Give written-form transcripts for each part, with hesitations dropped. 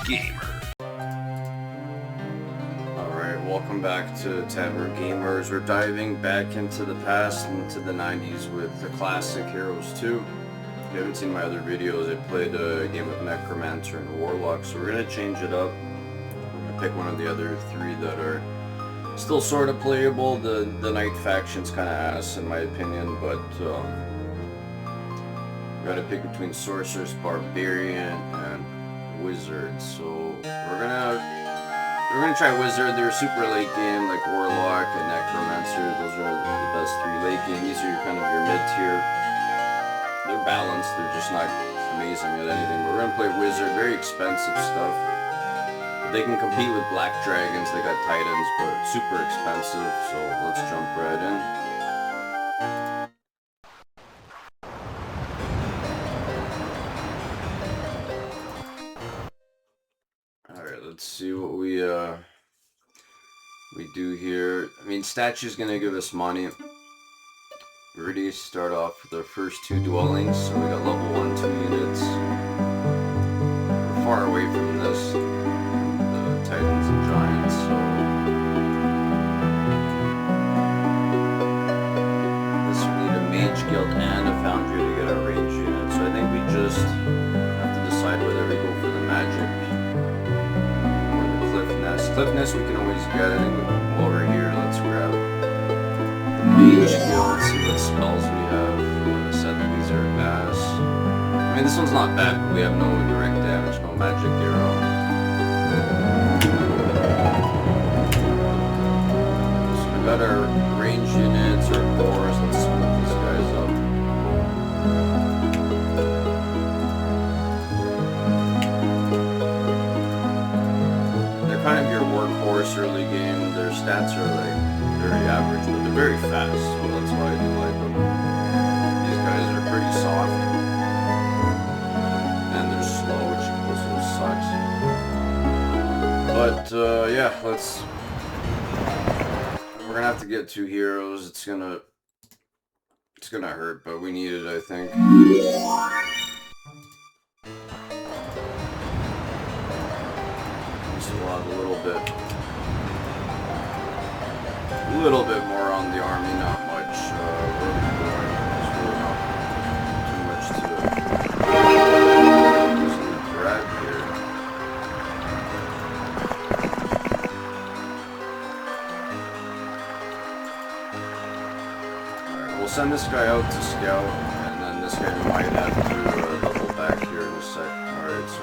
Gamer. Alright, welcome back to Tavern Gamerz. We're diving back into the past, into the 90s with the classic Heroes 2. If you haven't seen my other videos, I played a game of Necromancer and Warlock, so we're going to change it up. We're going to pick one of the other three that are still sort of playable. The Knight faction's kind of ass in my opinion, but we got to pick between Sorceress, Barbarian, and Wizard. So we're gonna try Wizard. They're super late game, like Warlock and Necromancer. Those are the best three late game. These are kind of your mid tier. They're balanced. They're just not amazing at anything. But we're gonna play Wizard. Very expensive stuff. They can compete with Black Dragons. They got Titans, but super expensive. So let's jump right in. Let's see what we do here. I mean, statue's gonna give us money. We already start off with our first two dwellings, so we got level 1, 2 units. We're far away from this, the Titans and Giants, so this we need a Mage Guild and a Foundry to get our range unit. So I think we just have to decide whether we go for the magic. Cliffness we can always get. I think over here, let's grab the Mage Guild, see what spells we have. Said that these are ass. I mean, this one's not bad, but we have no direct damage, no magic arrow. So we got our range units, our cores. Let's split these guys up. Kind of your workhorse early game. Their stats are like very average, but they're very fast, so that's why I do like them. These guys are pretty soft, and they're slow, which also sucks. But yeah, we're gonna have to get 2 heroes. It's gonna hurt, but we need it, I think. A little bit more on the army, not much. There's really not too much to grab here. Alright, we'll send this guy out to scout, and then this guy might have to double back here in a sec. Alright, so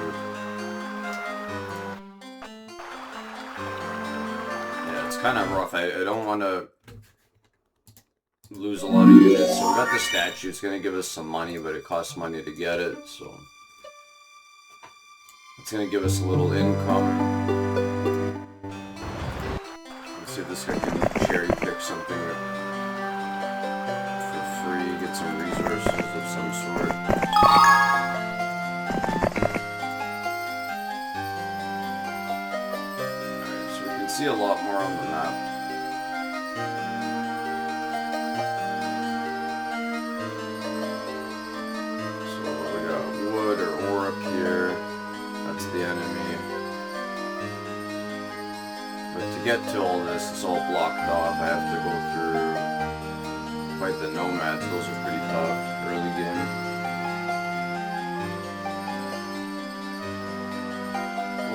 kind of rough. I don't want to lose a lot of units, so we got the statue. It's going to give us some money, but it costs money to get it, so it's going to give us a little income. Let's see if this guy can cherry pick something for free, get some resources of some sort. See a lot more on the map. So we got wood or ore up here. That's the enemy. But to get to all this, it's all blocked off. I have to go through, fight the nomads. Those are pretty tough early game.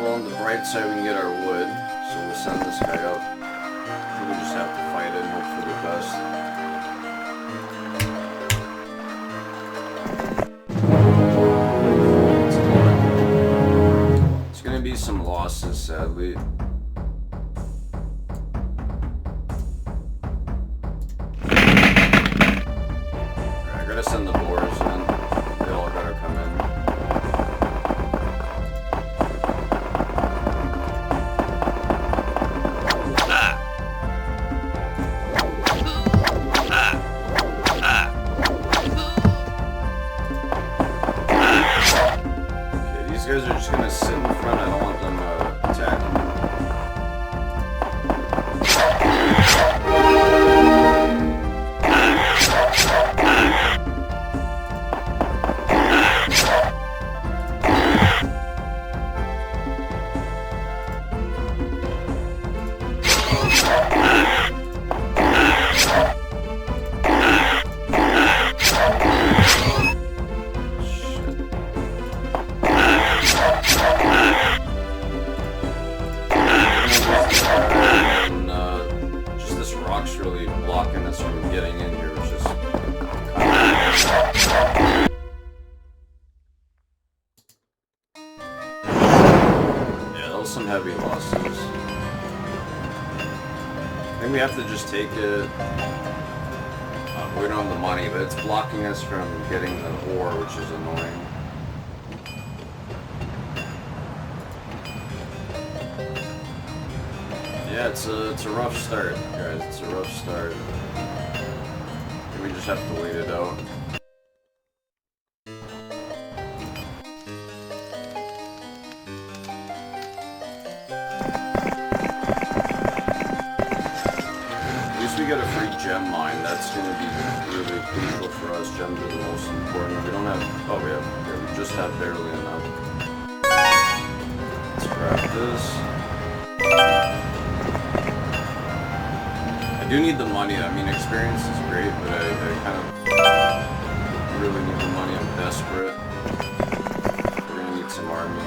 Well, on the bright side, we can get our wood. So we'll send this guy up. We just have to fight it and hope for the best. It's gonna be some losses, sadly. Alright, I gotta send the boars in. They all gotta come in. These guys are just gonna sit in front. I don't want them attacking. heavy losses. I think we have to just take it. We don't have the money, but it's blocking us from getting the ore, which is annoying. Yeah, it's a rough start, guys. It's a rough start. We just have to wait it out. At least we get a free gem mine. That's going to be really crucial for us. Gems are the most important. We don't have... Oh, we just have barely enough. Let's grab this. I do need the money. I mean, experience is great, but I kind of really need the money. I'm desperate. We're gonna need some army.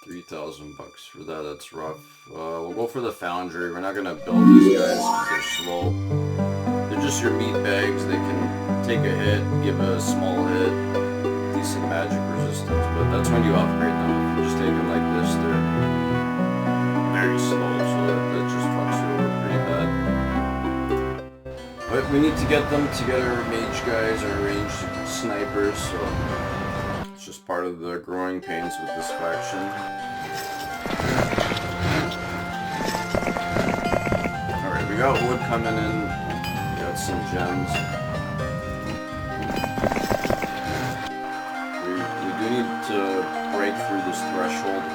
3,000 bucks for that. That's rough. We'll go for the foundry. We're not gonna build these guys because they're slow. They're just your meat bags. They can take a hit, give a small hit, decent magic resistance, but that's when you upgrade them. If you just take them like this, they're very slow, so that just fucks you over pretty bad. But we need to get them to get our mage guys, our ranged snipers, so it's just part of the growing pains with this faction. Alright, we got wood coming in, we got some gems. We do need to break through this threshold.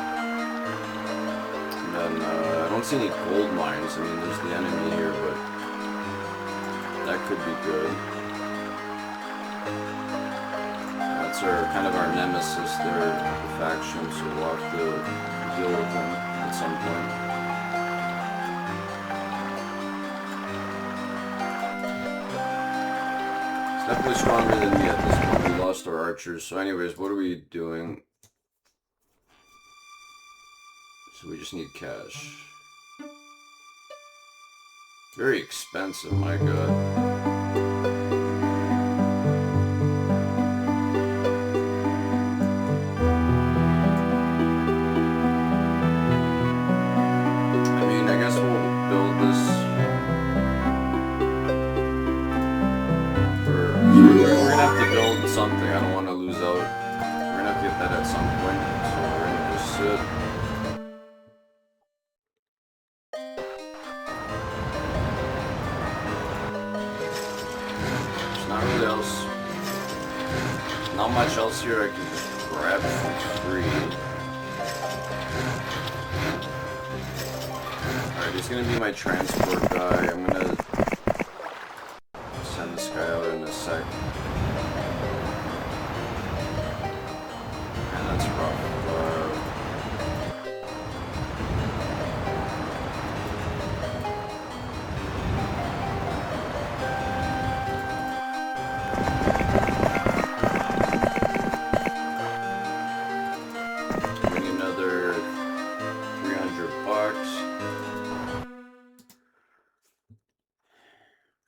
And I don't see any gold mines. I mean, there's the enemy here, but that could be good. That's kind of our nemesis there, the faction, so we'll have to deal with them at some point. It's definitely stronger than me at this point. We lost our archers. So anyways, what are we doing? So we just need cash. Very expensive, my god. I mean, I guess we'll build this for... We're gonna have to build something. I don't want to lose out. We're gonna have to get that at some point. So we're gonna just sit. Not much else here I can just grab for free. Alright, he's gonna be my transport guy. I'm gonna send this guy out in a sec. Man, that's rough.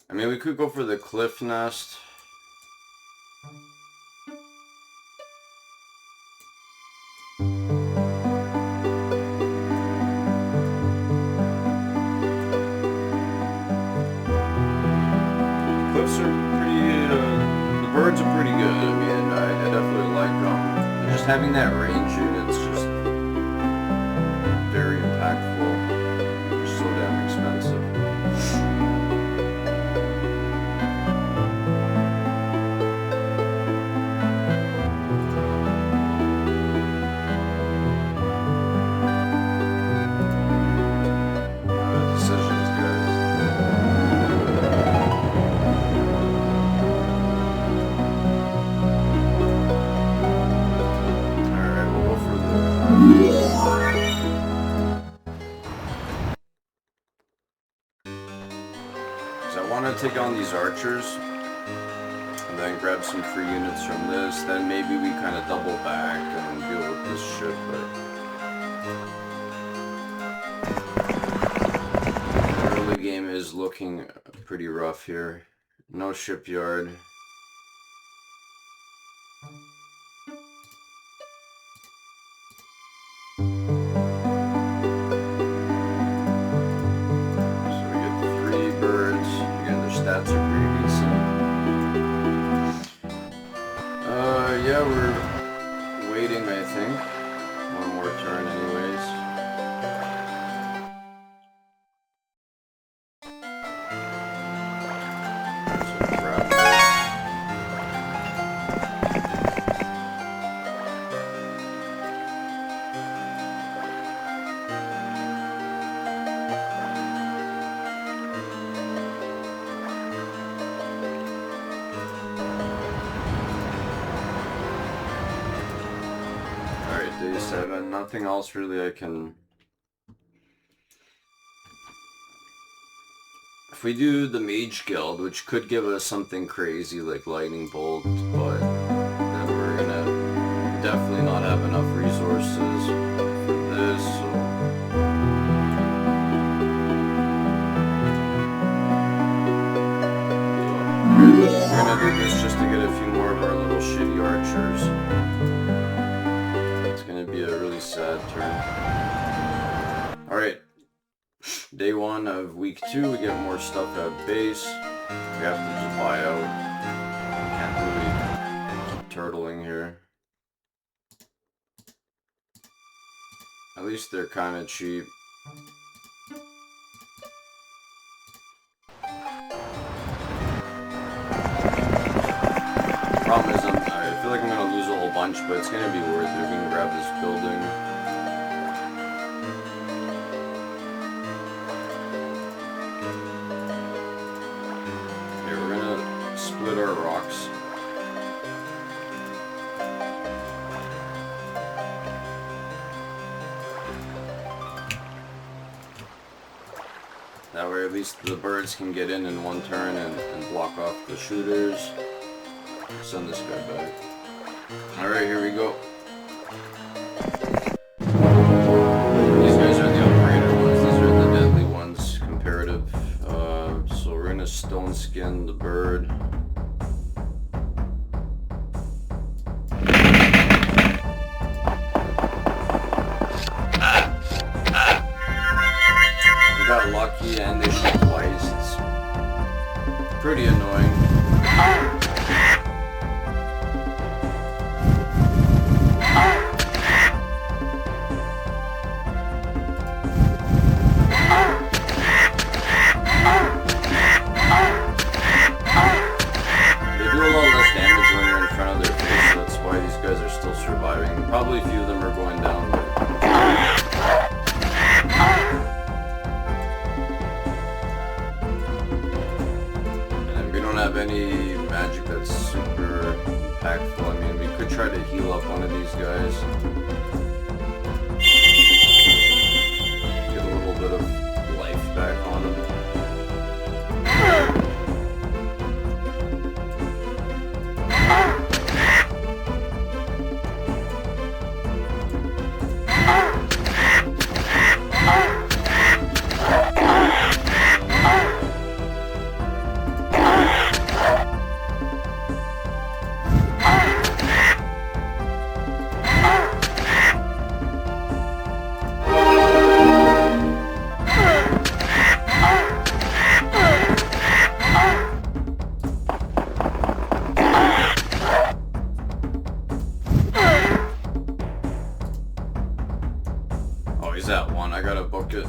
I mean, we could go for the cliff nest. Cliffs are pretty, the birds are pretty good. I mean, I definitely like them. And just having that range unit's just very impactful. They're so damn expensive. Take on these archers and then grab some free units from this, then maybe we kind of double back and deal with this shit, but the early game is looking pretty rough here. No shipyard. 7. Nothing else really I can... If we do the Mage Guild, which could give us something crazy like Lightning Bolt, but then we're gonna definitely not have enough resources for this, so... We're gonna do this just to get a few more of our little shitty archers. It's gonna be a really sad turn. Alright. Day 1 of week 2, we get more stuff at base. We have to just buy out. Can't really keep turtling here. At least they're kind of cheap. Problem is, I feel like I'm gonna lose a whole bunch, but it's gonna be worth it. We can grab this building. Split our rocks. That way at least the birds can get in one turn and block off the shooters. Send this guy back. Alright, here we go. These guys are the upgraded ones. These are the deadly ones, comparative. So we're gonna stone skin the bird. Got lucky and they shoot twice. It's pretty annoying. They do a lot less damage when you're in front of their face, so that's why these guys are still surviving. Probably a few of them are going down, but... have any magic that's super impactful. I mean, we could try to heal up one of these guys. Get a little bit of life back on him. He's at 1. I gotta book it.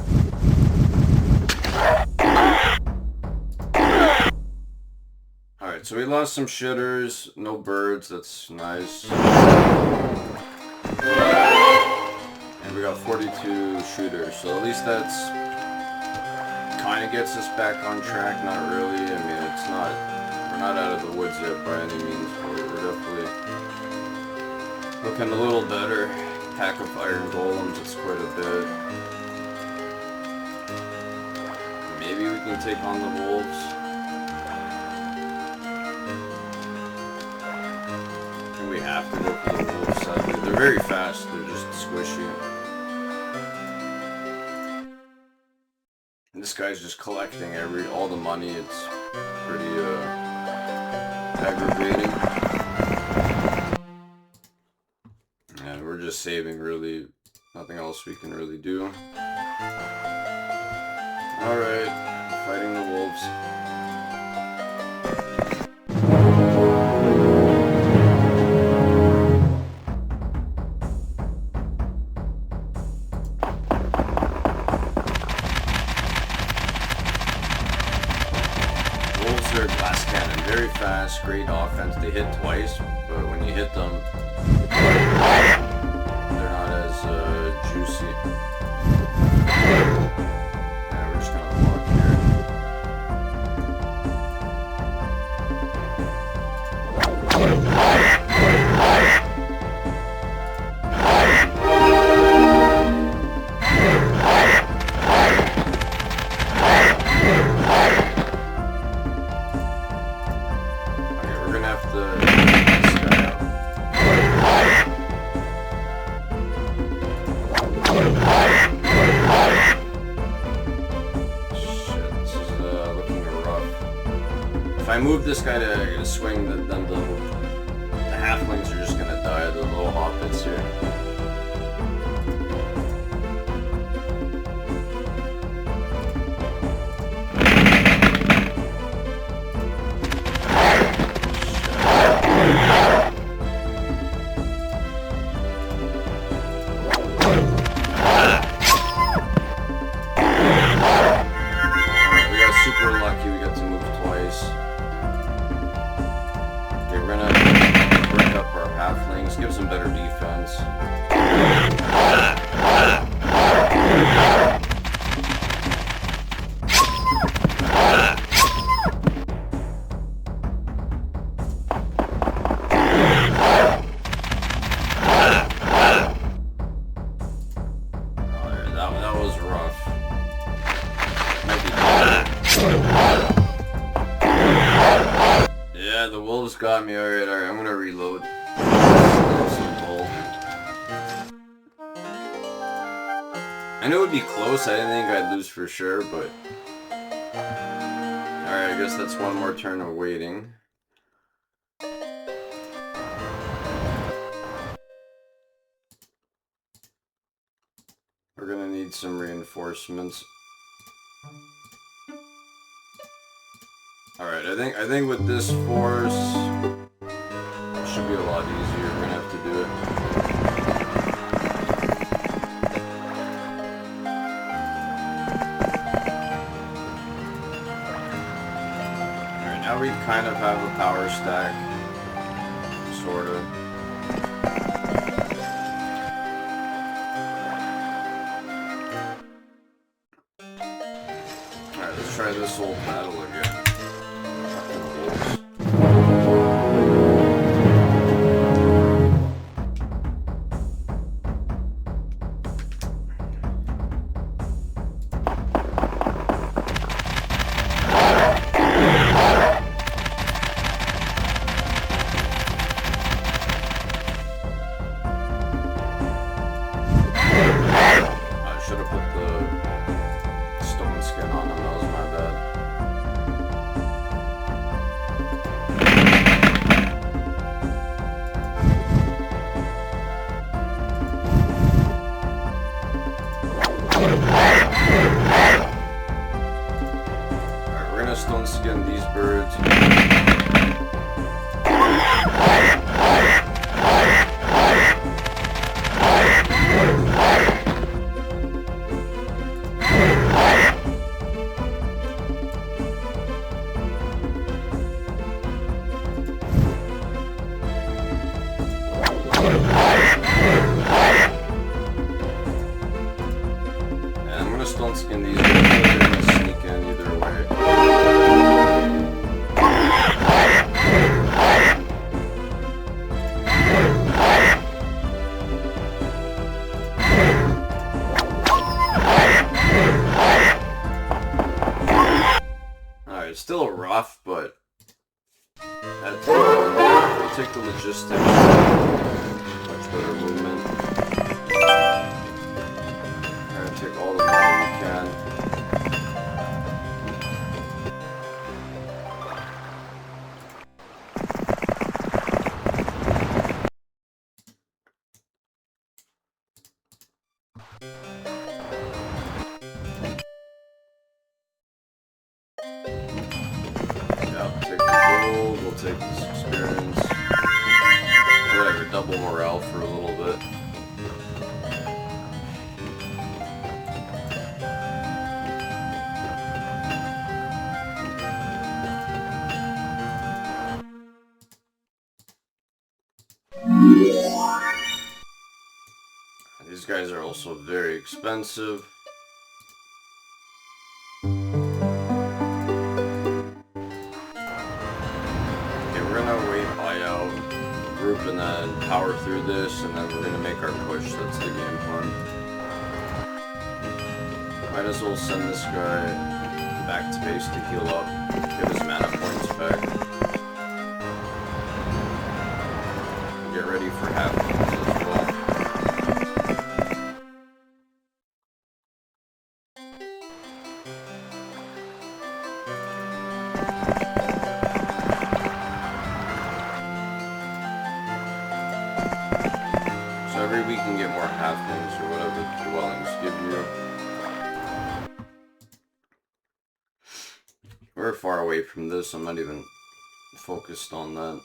Alright, so we lost some shitters, no birds, that's nice. And we got 42 shooters, so at least that's kind of gets us back on track. Not really, I mean, it's not, we're not out of the woods yet by any means, but we're definitely looking a little better. Pack of iron golems, it's quite a bit. Maybe we can take on the wolves. And we have to go for the wolves, sadly. They're very fast, they're just squishy. And this guy's just collecting all the money, it's pretty aggravating. We're just saving, really. Nothing else we can really do. Alright, fighting the wolves. Wolves are glass cannon, very fast, great offense. They hit twice, but when you hit them, they're not as juicy. Yeah, we're just gonna block here. Shit, this is looking rough. If I move this guy to swing, then the halflings are just gonna die, the little hobbits here. Give some better defense. That was rough. Yeah, the wolves got me. Alright, I'm gonna reload. I knew it would be close, I didn't think I'd lose for sure, but... Alright, I guess that's one more turn of waiting. We're gonna need some reinforcements. Alright, I think with this force, it should be a lot easier. We're gonna have to do it. Now we kind of have a power stack, sort of. Alright, let's try this old battle again. Stone skin these birds. And I'm gonna stone skin these birds. They're gonna sneak in either way. Still rough, but we'll take the logistics. Much better movement. We're gonna take all the money we can. We'll take this experience. Whatever, double morale for a little bit. These guys are also very expensive. Group and then power through this, and then we're gonna make our push. That's the game plan. Might as well send this guy back to base to heal up, get his mana points back. Get ready for half as well. We're far away from this, I'm not even focused on that.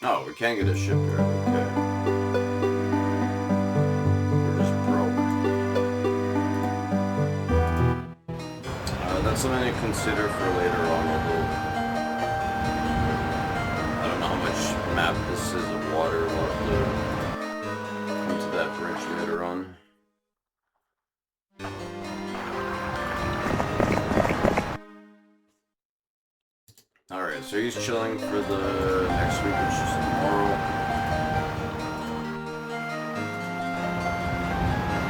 Oh, we can get a shipyard, okay. We're just broke. That's something to consider for later on, although I don't know how much map this is of water. We'll have to come to that bridge later on. Alright, so he's chilling for the next week, which is tomorrow.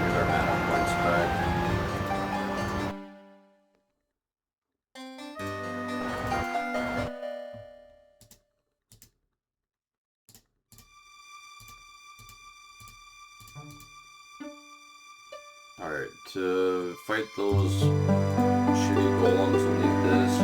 Get our mana points back. Alright, to fight those shitty golems, we'll need this.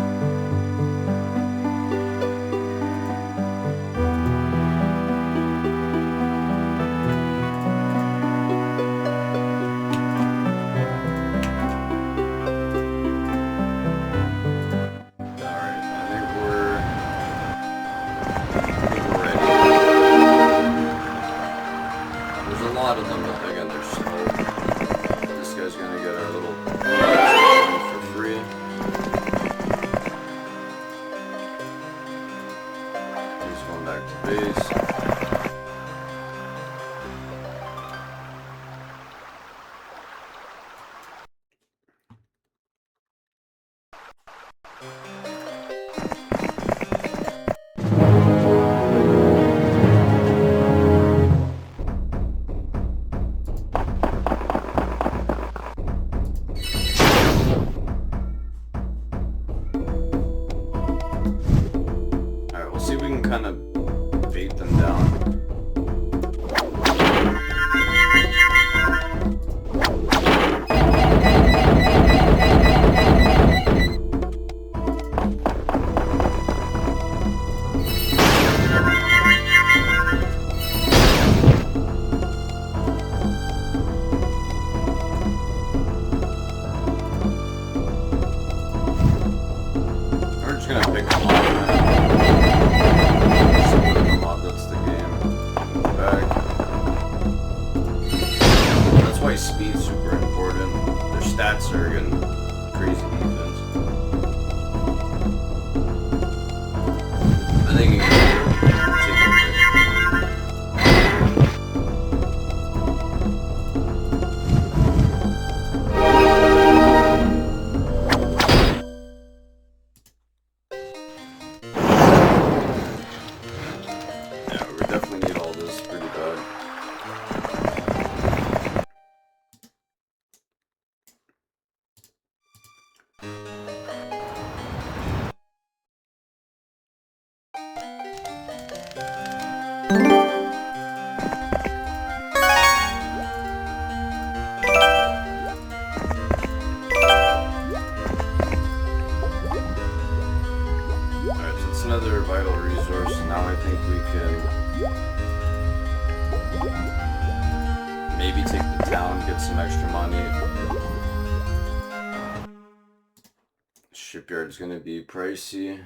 Shipyard's gonna be pricey.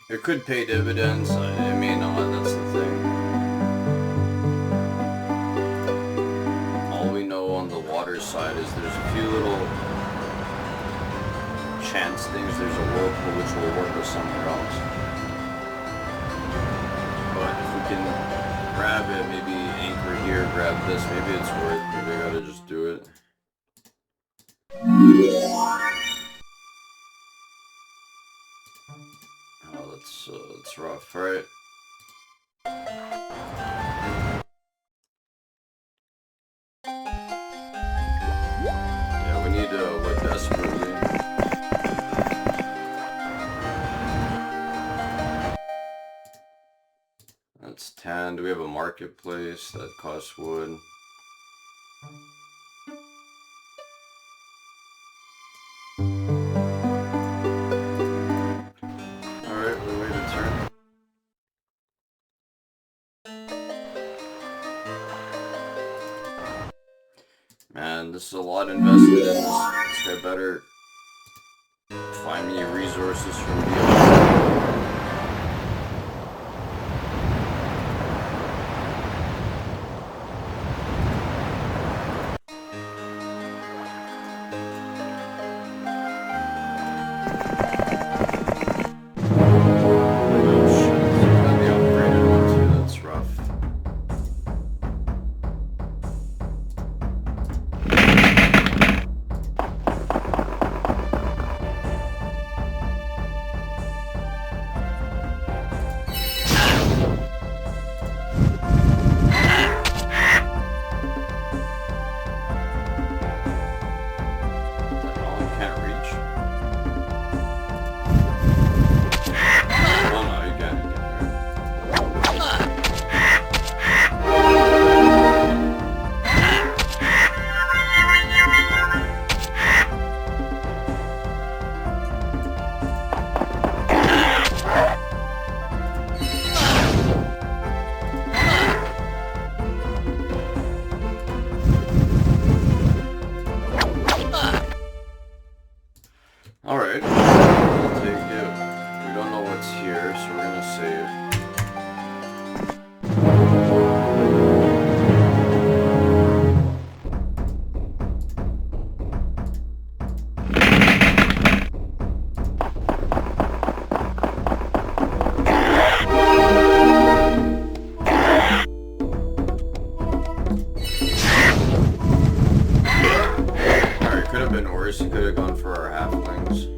It could pay dividends, it may not, that's the thing. All we know on the water side is there's a few little chance things. There's a whirlpool which will work with somewhere else. But if we can grab it, maybe anchor here, grab this, maybe it's worth it. Maybe I gotta just do it. Oh, that's rough, right? Yeah, we need wood desperately. That's 10. Do we have a marketplace that costs wood? Alright, we wait a turn. There's a lot invested in this. This guy better find me resources from the Alright, we'll take it. We don't know what's here, so we're gonna save. Alright, could have been worse. He could have gone for our halflings.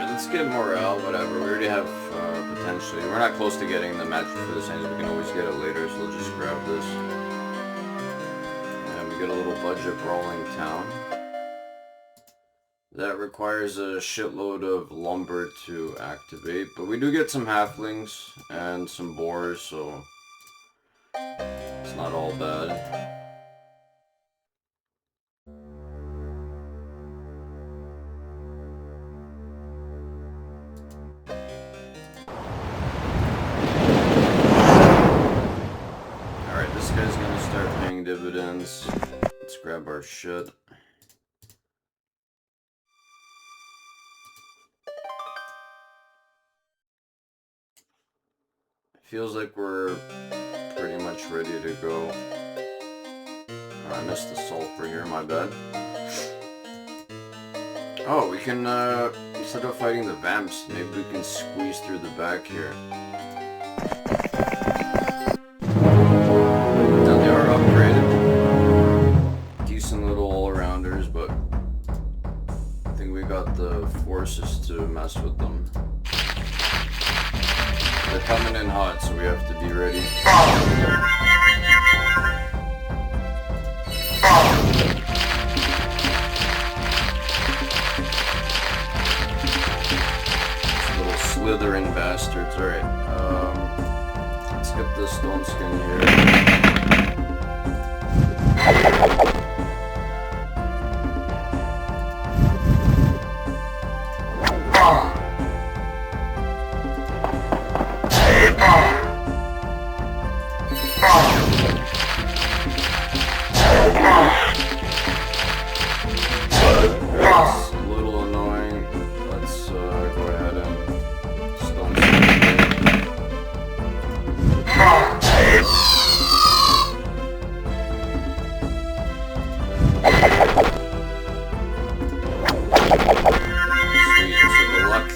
Let's get morale, whatever. We already have potentially. We're not close to getting the match for this anyways. We can always get it later, so we'll just grab this. And we get a little budget rolling town. That requires a shitload of lumber to activate, but we do get some halflings and some boars, so it's not all bad. Guy's gonna start paying dividends. Let's grab our shit. Feels like we're pretty much ready to go. Oh, I missed the sulfur here, my bad. Oh, we can, instead of fighting the vamps, maybe we can squeeze through the back here. The forces to mess with them. They're coming in hot, so we have to be ready. These little slithering bastards. Alright, let's get the stone skin here.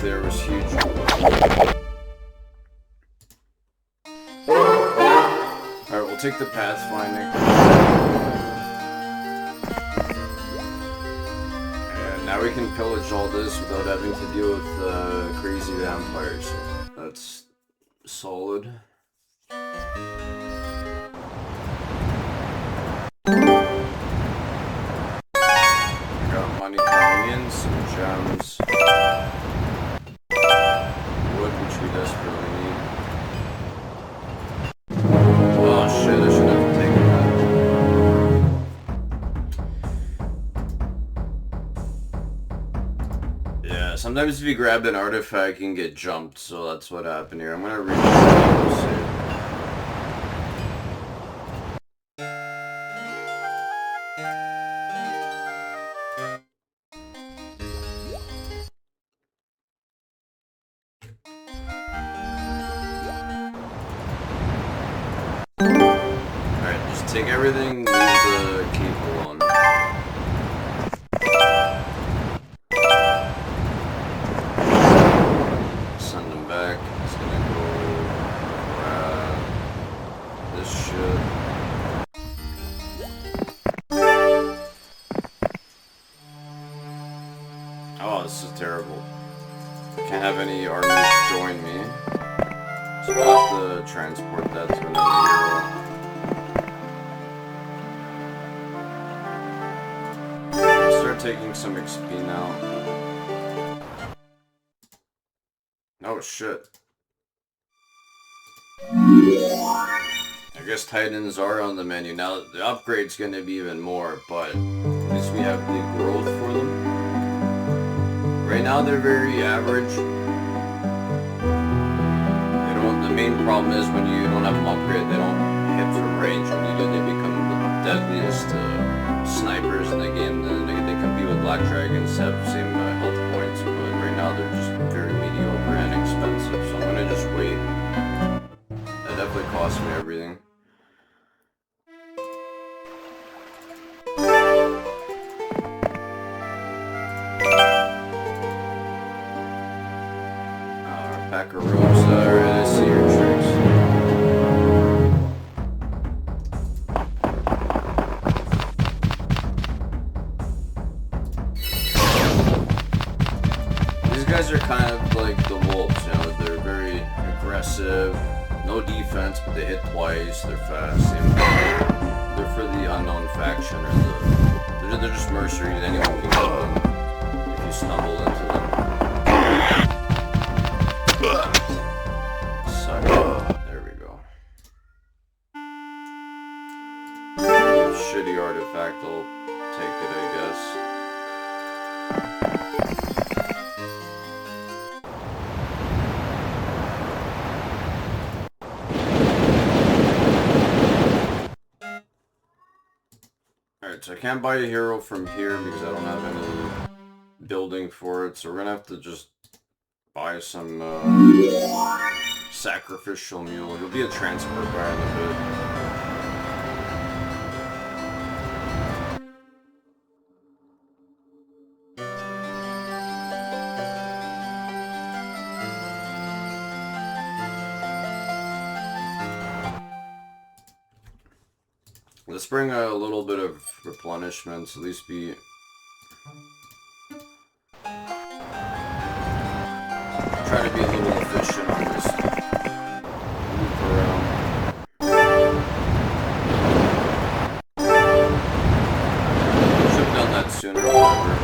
There was huge. Alright, we'll take the pathfinding. And now we can pillage all this without having to deal with crazy vampires. So that's solid. Got money coming in, some gems, wood, which we desperately need. Oh shit, I should have taken that. Yeah, sometimes if you grab an artifact, you can get jumped, so that's what happened here. I'm gonna read the save. Take everything, leave the keep alone. Send him back. He's gonna go grab this shit. Oh, this is terrible. Can't have any armies join me. So we'll have to transport that to another hero. Taking some XP now. Oh shit. I guess Titans are on the menu. Now the upgrade's gonna be even more, but at least we have the growth for them. Right now they're very average. They don't, the main problem is when you don't have them upgrade, they don't hit from range. When you do, they become the deadliest snipers in the game. Then they compete with Black Dragons, have the same health points, but right now they're just very mediocre and expensive, so I'm gonna just wait. That definitely cost me everything. Pack of ropes, alright, I see your tricks. Guys are kind of like the wolves, you know, they're very aggressive, no defense, but they hit twice, they're fast, they're for the unknown faction, or they're just mercenaries, anyone can kill them if you stumble into them. Suck it. There we go. Shitty artifact, I'll take it, I guess. So I can't buy a hero from here because I don't have any building for it, so we're gonna have to just buy some sacrificial mule. He'll be a transport guy in a bit. Let's bring a little bit of replenishments, at least be... Try to be a little efficient on this loop around. Should have done that sooner or later.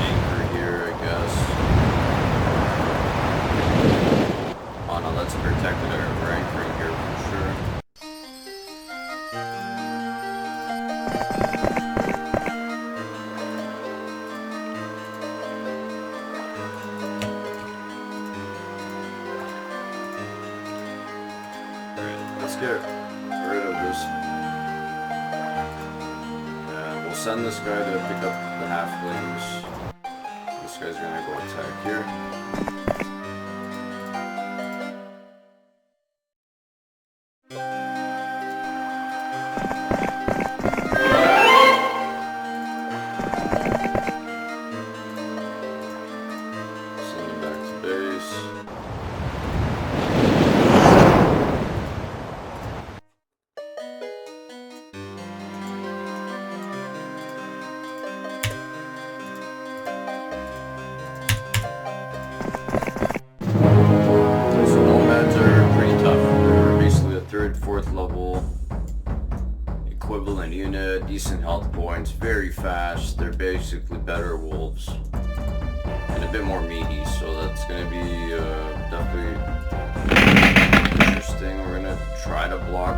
Anchor here, I guess. Oh no, that's protected. We're anchoring here for sure. Get rid of this. We'll send this guy to pick up the halflings. This guy's gonna go attack here. Send him back to base. decent health points, very fast. They're basically better wolves and a bit more meaty, so that's gonna be definitely interesting. We're gonna try to block.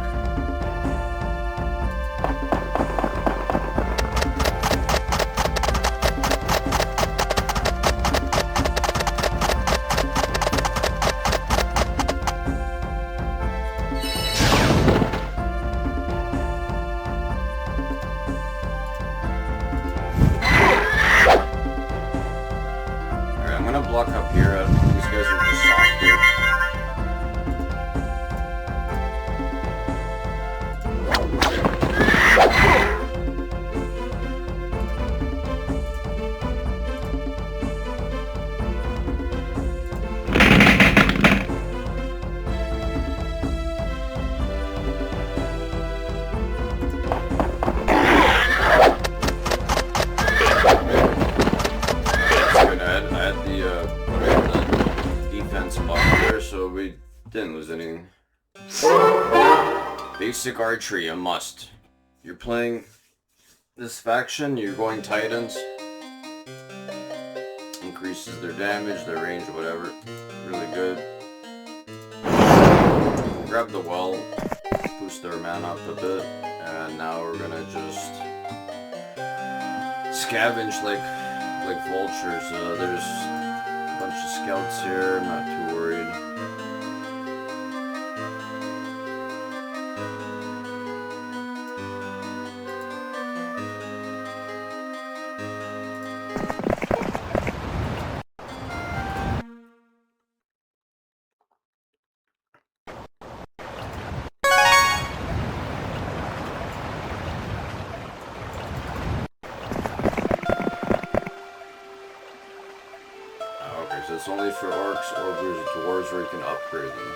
Block up here. These guys are just soft here. Didn't lose anything. Basic archery, a must. You're playing this faction, you're going Titans. Increases their damage, their range, whatever. Really good. Grab the well, boost their mana up a bit, and now we're gonna just scavenge like vultures. There's a bunch of scouts here, I'm not too worried. It's only for orcs, ogres, and dwarves where you can upgrade them.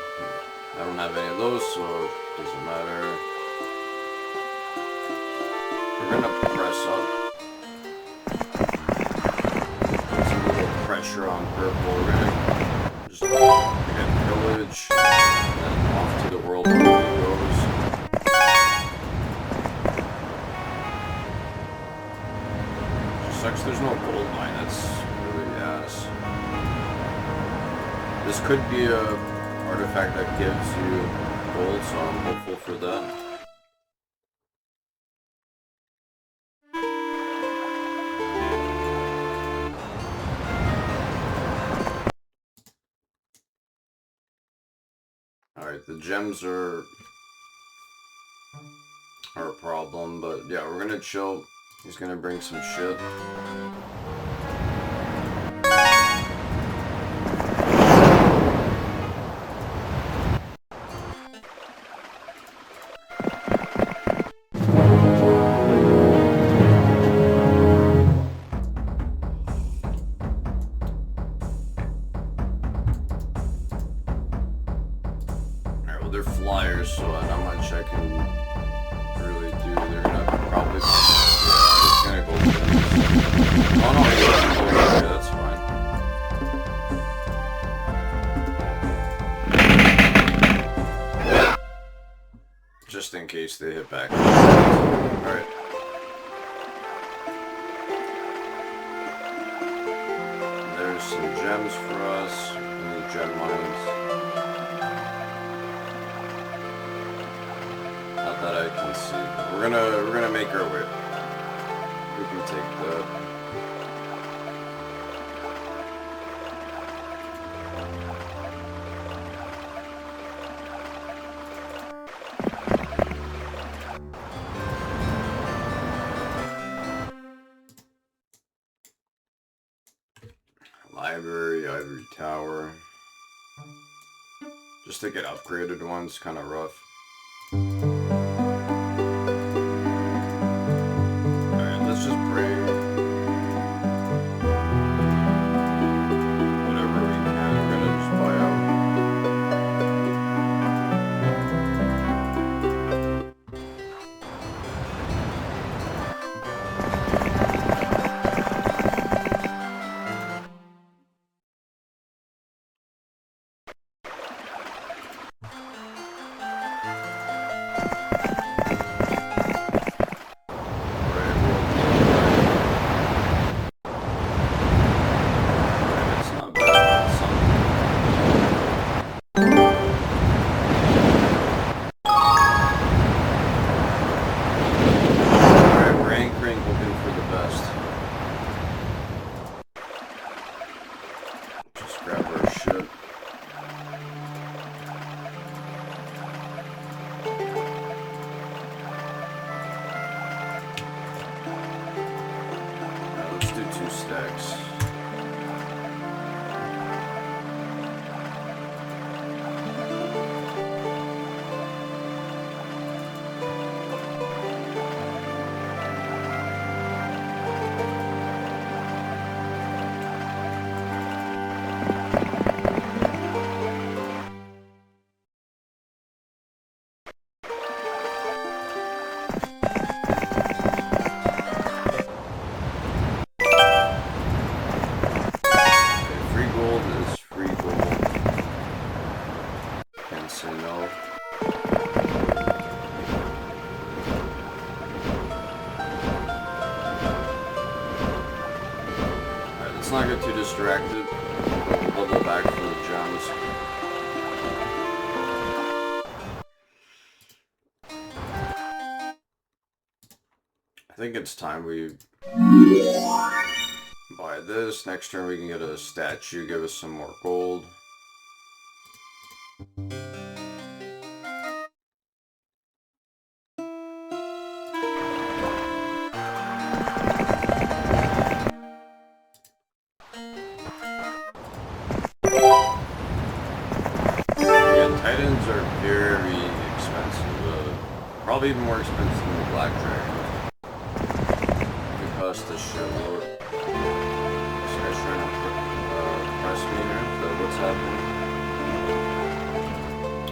I don't have any of those, so it doesn't matter. We're gonna press up. Put some little pressure on purple. We're gonna just get pillage, and then off to the world where it goes. Just sucks there's no gold mine. That's really ass. This could be a artifact that gives you gold, so I'm hopeful for that. Alright, the gems are a problem, but yeah, we're gonna chill. He's gonna bring some shit. They're flyers, so not much I can really do. They're gonna probably... Yeah, it's gonna go for them. Oh no, it's gonna go okay, that's fine. Just in case they hit back. Alright. There's some gems for us. Any gem mines. That I can see. We're gonna make our way. We can take that. Library, ivory tower. Just to get upgraded ones, kind of rough. stacks. Let's not get too distracted. We'll go back for the gems. I think it's time we buy this. Next turn we can get a statue, give us some more gold. Titans are very expensive, probably even more expensive than the Black Dragon. They cost a shitload. This guy's trying to press me here, so what's happening?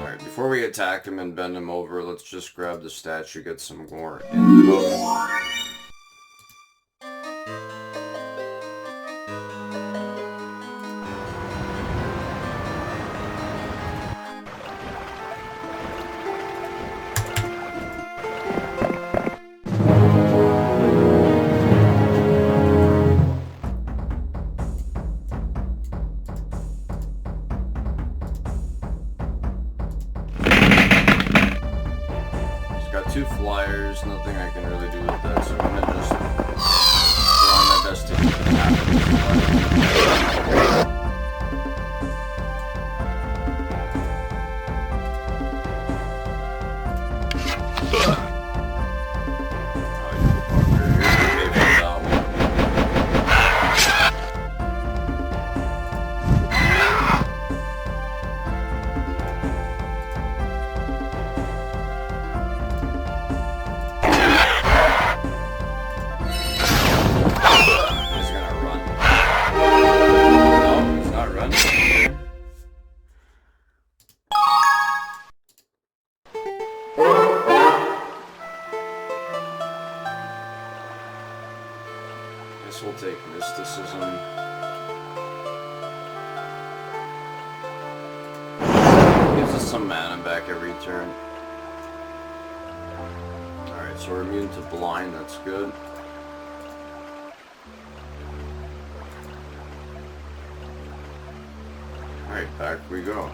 Alright, before we attack him and bend him over, let's just grab the statue, get some more income. Two flyers, nothing I can really do with that, so I'm gonna just try my best to keep it happening. We'll take mysticism. Gives us some mana back every turn. Alright, so we're immune to blind, that's good. Alright, back we go.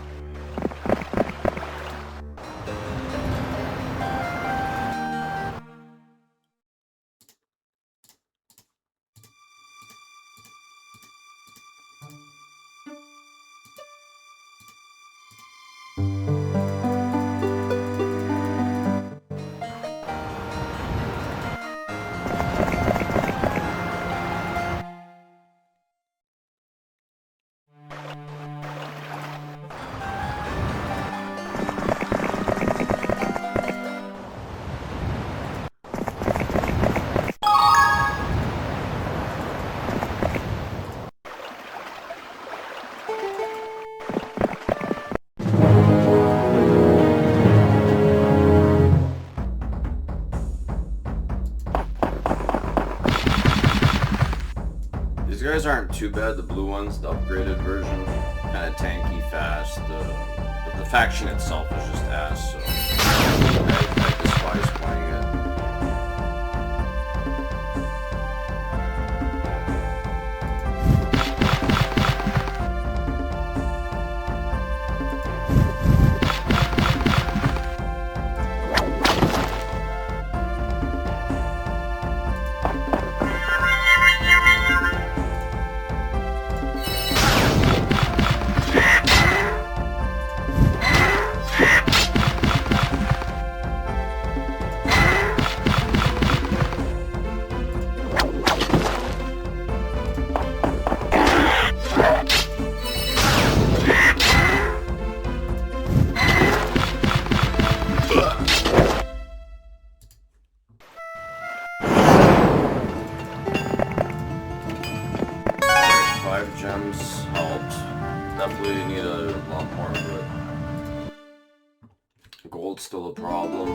These guys aren't too bad, the blue ones, the upgraded version. Kind of tanky, fast, but the faction itself is just ass, so I despise playing it. gems helped. Definitely need a lot more, but gold's still a problem.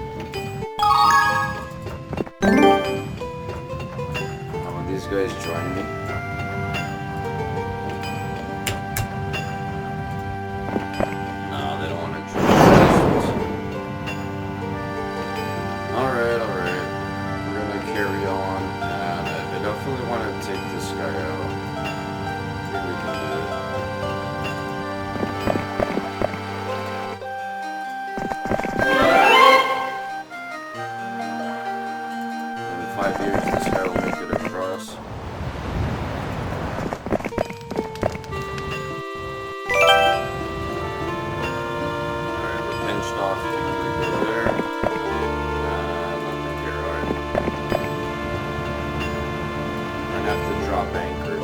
When these guys join me. No, they don't want to join us. Alright. We're gonna carry on, and I definitely want to take this guy out. I think we can do it. In 5 years, this guy will make it across. Alright, we're pinched off. We're gonna go there. Nothing here, alright. We're gonna have to drop anchor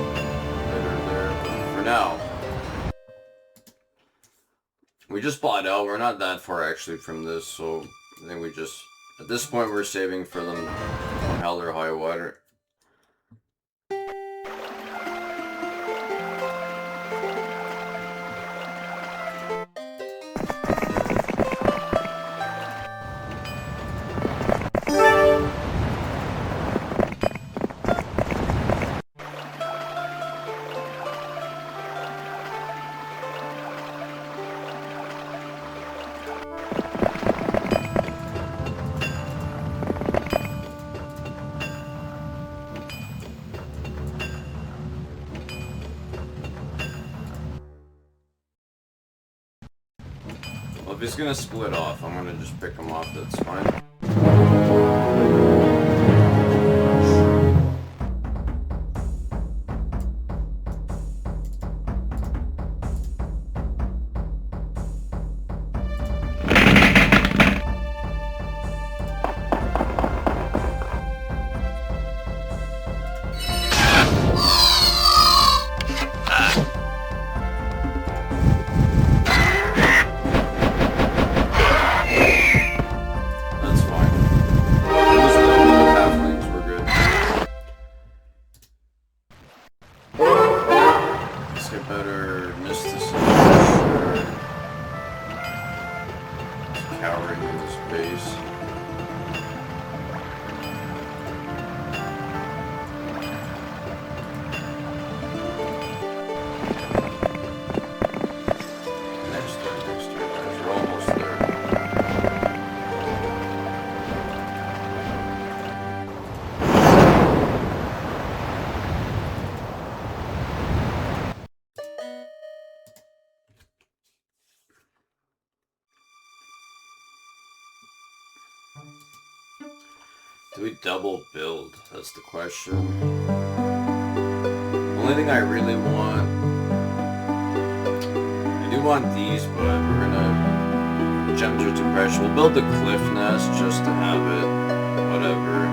later there, but for now. We just bought out. We're not that far actually from this, so I think we just, at this point, we're saving for them on hell or high water. Well, if he's gonna split off, I'm gonna just pick him off, that's fine. Do we double build? That's the question. The only thing I really want... I do want these, but we're gonna... Gems are too precious. We'll build the cliff nest just to have it. Whatever.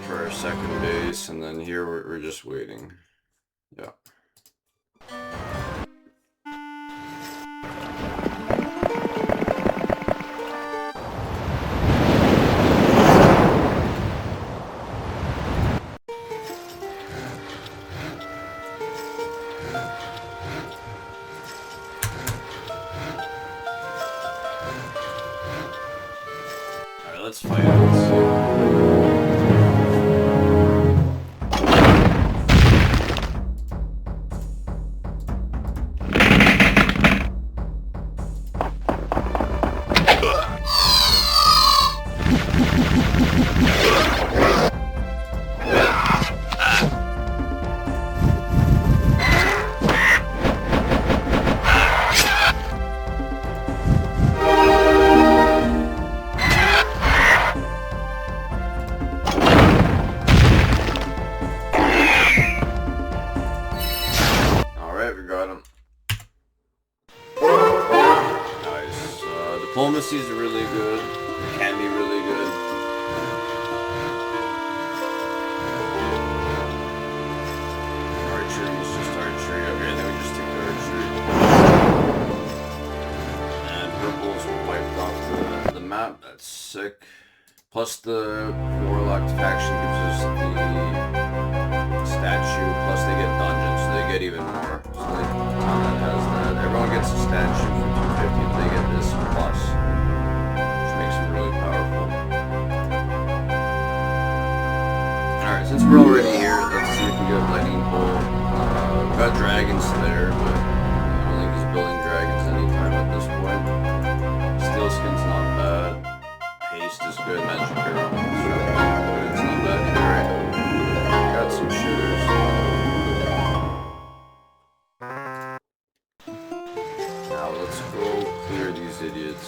For our second base, and then here we're just waiting. Yeah. Let's fight it. Diplomacy is really good. It can be really good. Plus the Warlock faction gives us the statue, plus they get dungeons, so they get even more. So like, Combat has that. Everyone gets a statue for 250, but they get this plus, which makes them really powerful. Alright, since we're already here, let's see if we get Lightning Bolt. We got Dragon Slayer, but I don't think he's building dragons anytime at this point. Steel Skin's not bad. Haste is good. Magic Arrow is really good. It's not bad either. Got some shooters. Now let's go clear these idiots.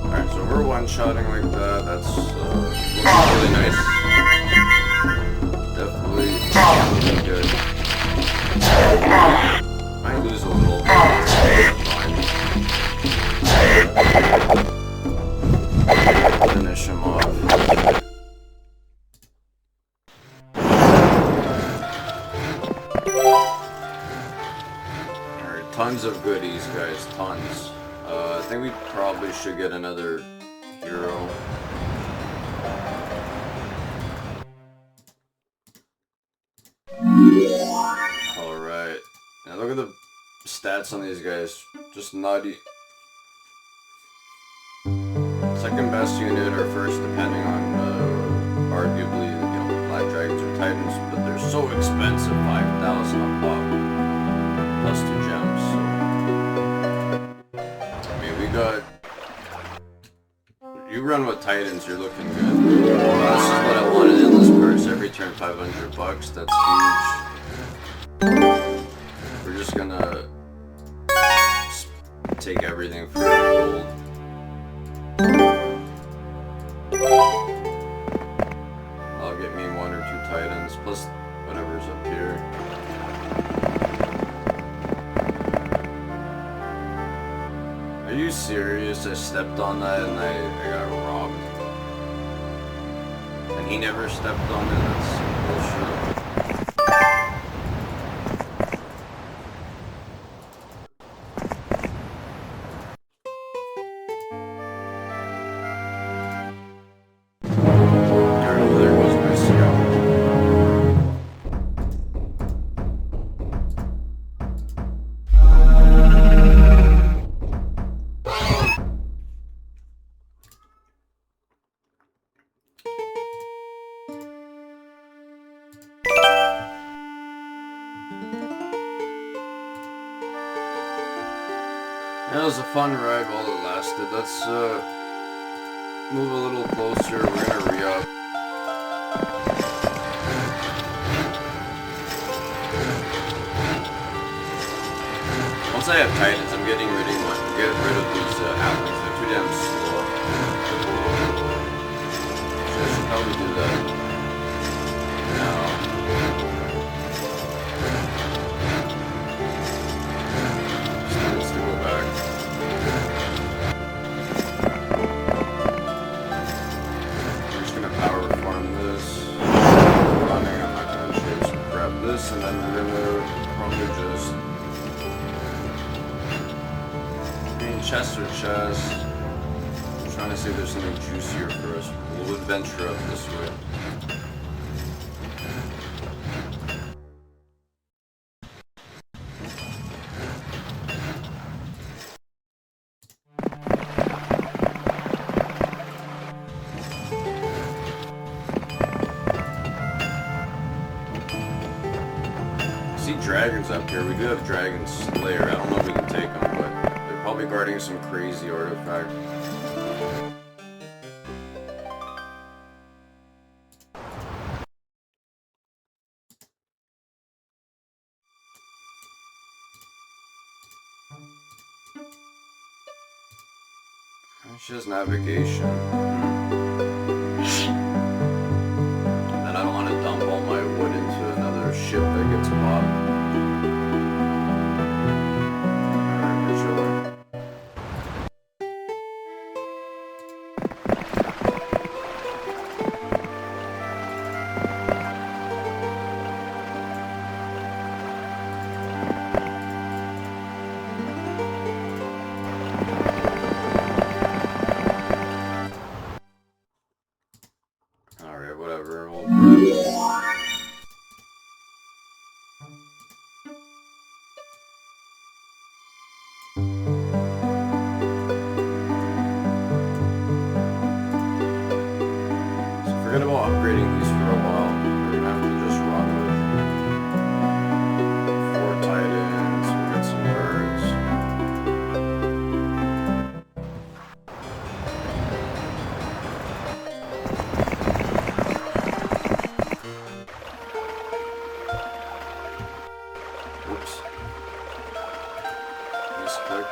Alright, so we're one-shotting like that. That's really nice. Definitely good. Might lose a little bit. Finish him off. Alright, tons of goodies, guys. Tons. I think we probably should get another hero. Alright. Now look at the stats on these guys. Just nutty. Second best unit or first, depending on arguably, you know, Black Dragons or Titans, but they're so expensive, 5,000 a pop. Plus 2 gems, so. You run with Titans, you're looking good. This is what I wanted in this purse. Every turn, $500. That's huge. We're just gonna take everything for gold. I'll get me 1 or 2 Titans, plus whatever's up here. Are you serious? I stepped on that and I got robbed. And he never stepped on it? That's bullshit. Alright, there goes my scout. That was a fun ride while it lasted. Let's move a little closer. We're gonna re-up. Once I have Titans, I'm getting rid of these apples. They're too damn slow. So I should probably do that now. And then we're gonna probably just chest or chest. I'm trying to see if there's something juicier for us. We'll adventure up this way. Dragons up here. We do have Dragon Slayer. I don't know if we can take them, but they're probably guarding some crazy artifact. She has navigation. And then I don't want to dump all my wood into another ship that gets bought. Alright, we're chilling. Alright, whatever. We'll grab it. So forget about upgrading these for a while. We're gonna have to just run with 4 titans. We'll get some birds. Oops. Misclick.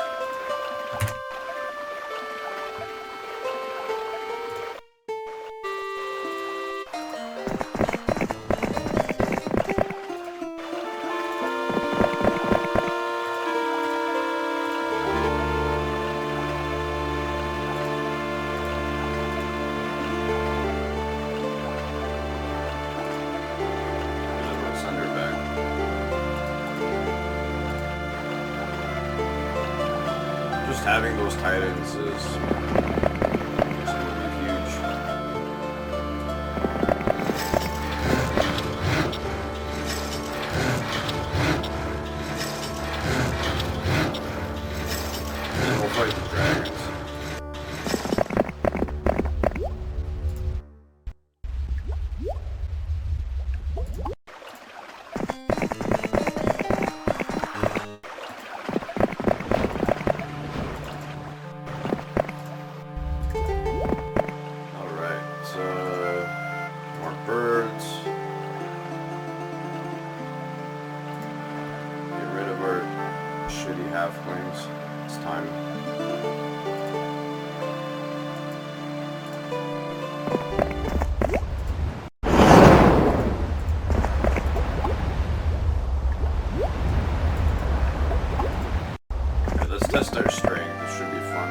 Send her back. Just having those titans is going to be huge. And we'll fight the dragons. More birds. Get rid of our shitty halflings. It's time. Okay, let's test our strength. This should be fun.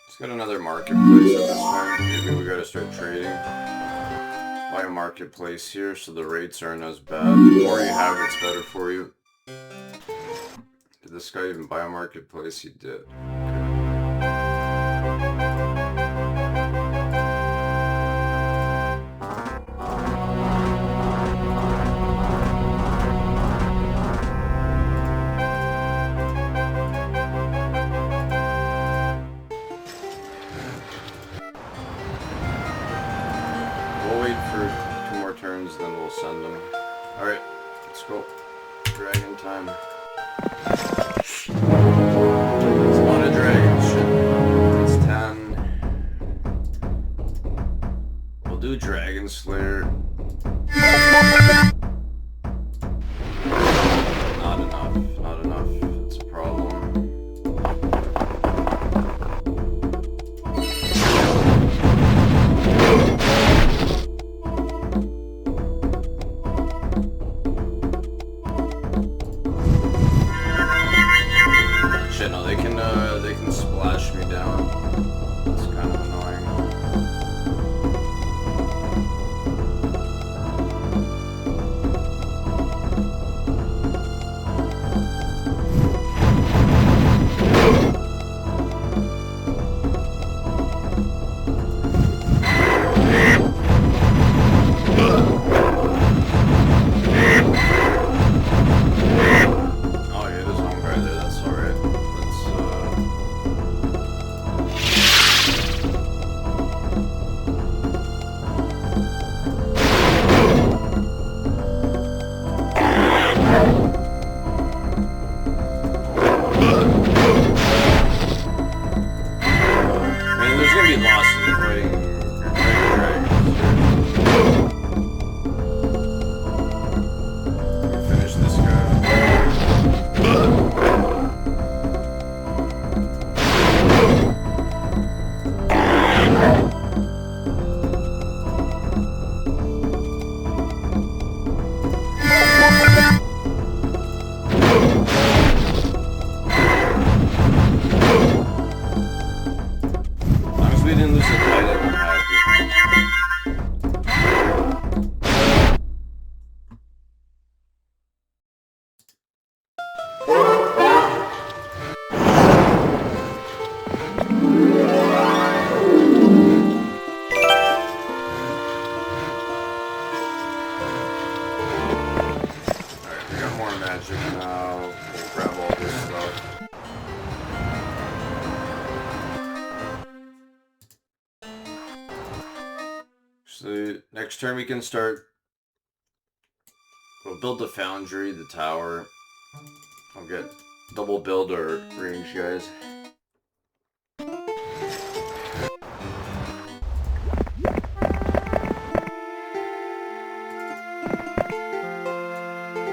Let's get another marketplace at this point. Maybe we gotta start trading. Buy a marketplace here so the rates aren't as bad. The more you have, it's better for you. Did this guy even buy a marketplace? He did. We'll wait for 2 more turns, then we'll send them. Alright, let's go. Dragon time. It's a lot of dragons, shit. It's 10. We'll do Dragon Slayer. Not enough, not enough. It's a problem. Shit, no, they can splash me down. It's kind of annoying. gonna be lost in fighting dragons. Finish this guy. We didn't lose the fight, I'm happy. Alright, we got more magic now. We'll grab all this stuff. So next turn we can start. We'll build the foundry, the tower. I'll get double build our range guys.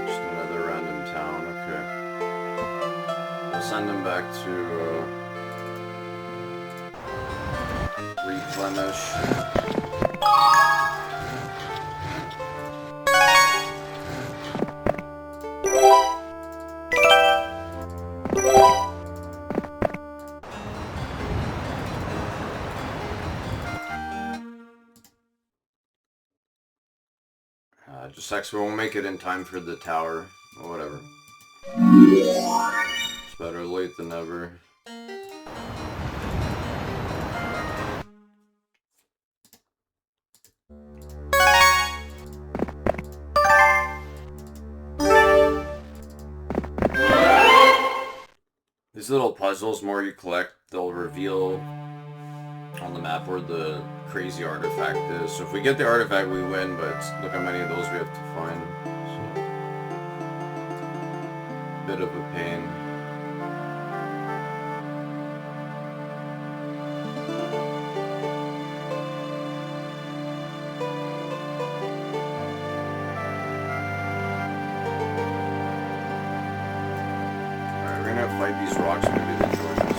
Just another random town, okay. We'll send them back to replenish. Just sucks we won't make it in time for the tower, or whatever. It's better late than never. These little puzzles, more you collect, they'll reveal on the map where the crazy artifact is. So if we get the artifact, we win, but look how many of those we have to find. So, bit of a pain. Alright, we're gonna fight these rocks, maybe they join us.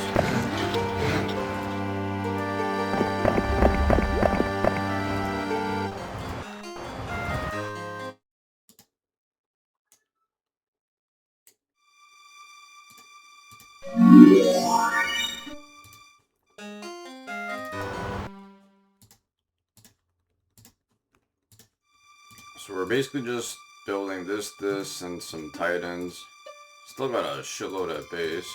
So we're basically just building this, and some titans. Still got a shitload at base.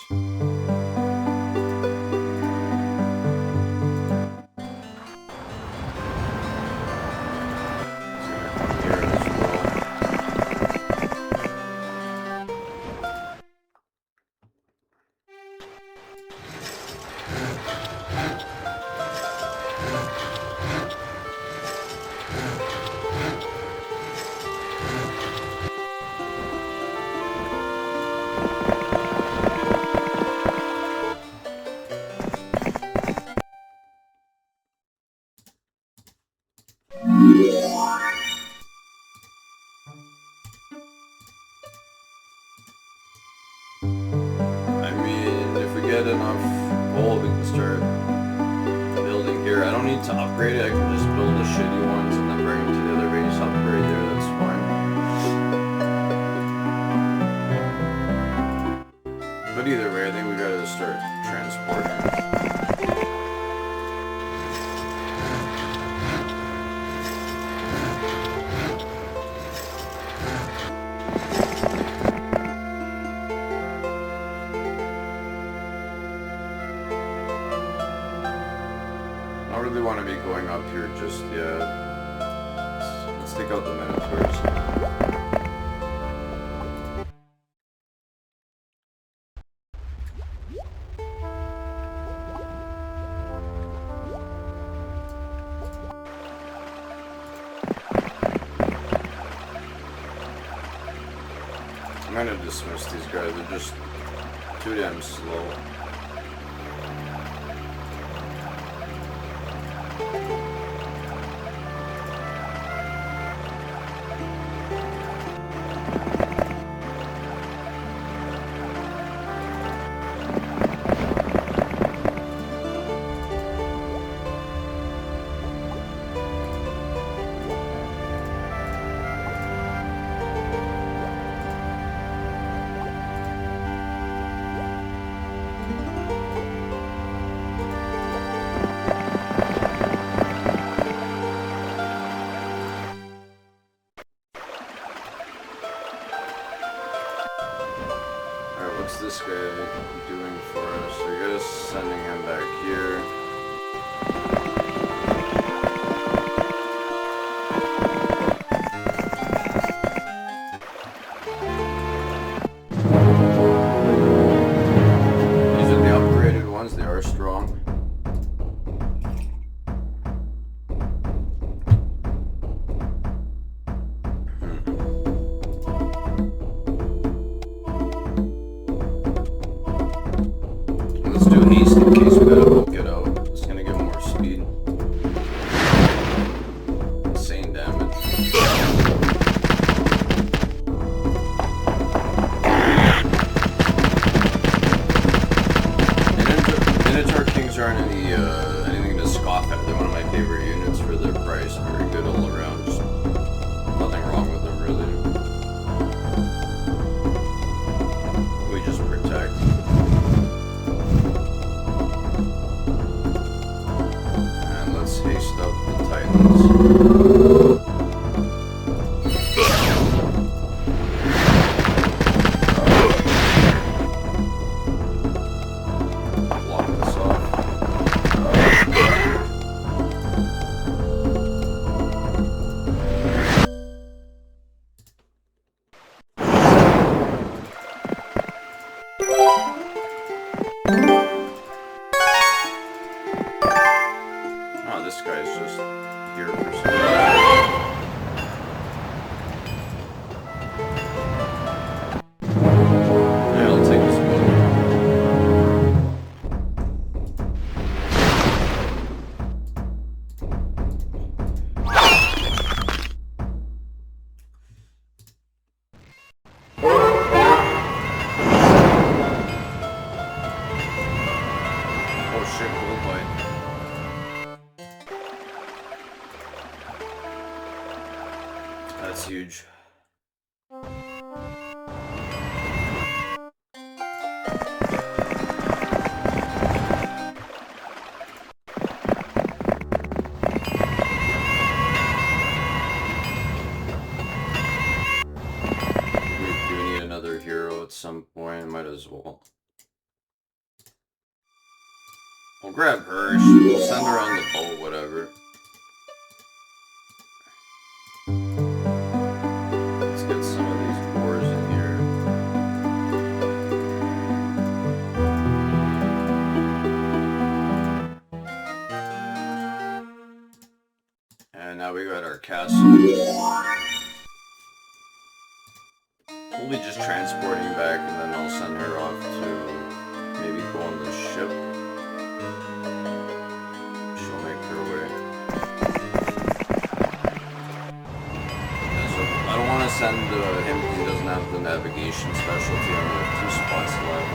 Get enough gold, we can start building here. I don't need to upgrade it, I can just build the shitty ones and then bring them to the other base, upgrade there, that's fine. But either way, I think we gotta start transporting. I don't really want to be going up here just yet. Let's take out the minotaurs. I'm gonna dismiss these guys, they're just too damn slow. favorite units for their price. Very good all around. Just nothing wrong with them really. We just protect. And let's haste up the Titans. Oh, this guy's just here for some Yeah, I'll take this Oh shit, cool bite. That's huge. We do need another hero at some point, might as well. We'll grab her, we'll send her on the boat, whatever. Let's get some of these boars in here. And now we got our castle. We'll be just transporting back and then I'll send her off to maybe go on the ship. She'll make her way. Yeah, so I don't want to send him because he doesn't have the navigation specialty on the 2 spots left.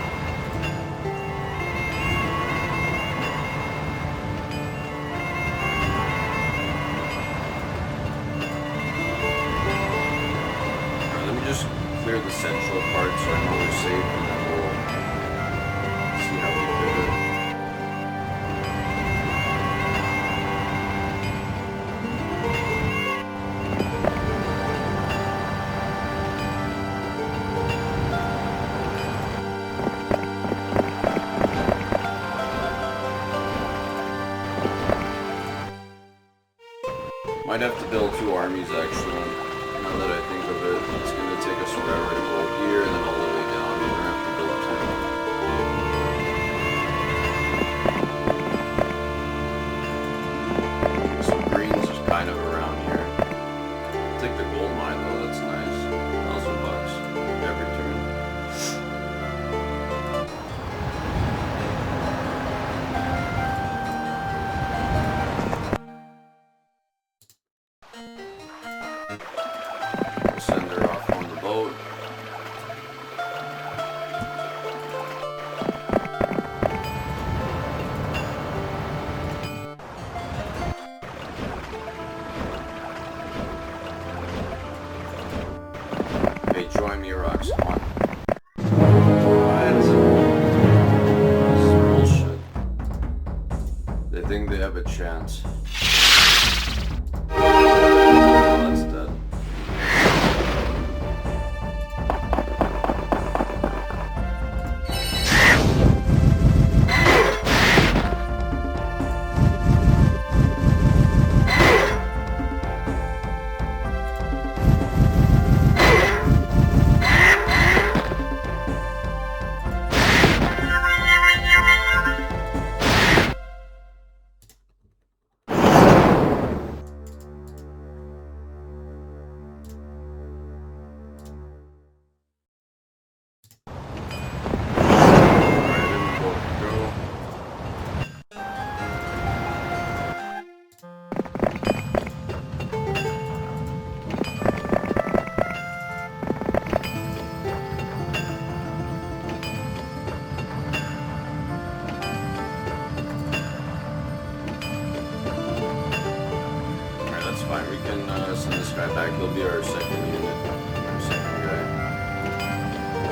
Alright, let me just clear the central part so I know we're safe and then we'll see how we pivot. Might have to build 2 armies actually. Now that I think of it, it's going to take us forever to go here and then all the way down. We're going to have to build 2. So greens is kind of around here. I'll take the gold mine though, that's nice. $1,000 every turn. We'll send her off on the boat. Hey, join me, Rocks. Come on. What? This is bullshit. They think they have a chance. Oh, that's dead. fine. We can send this guy back. He'll be our second unit. Our second guy.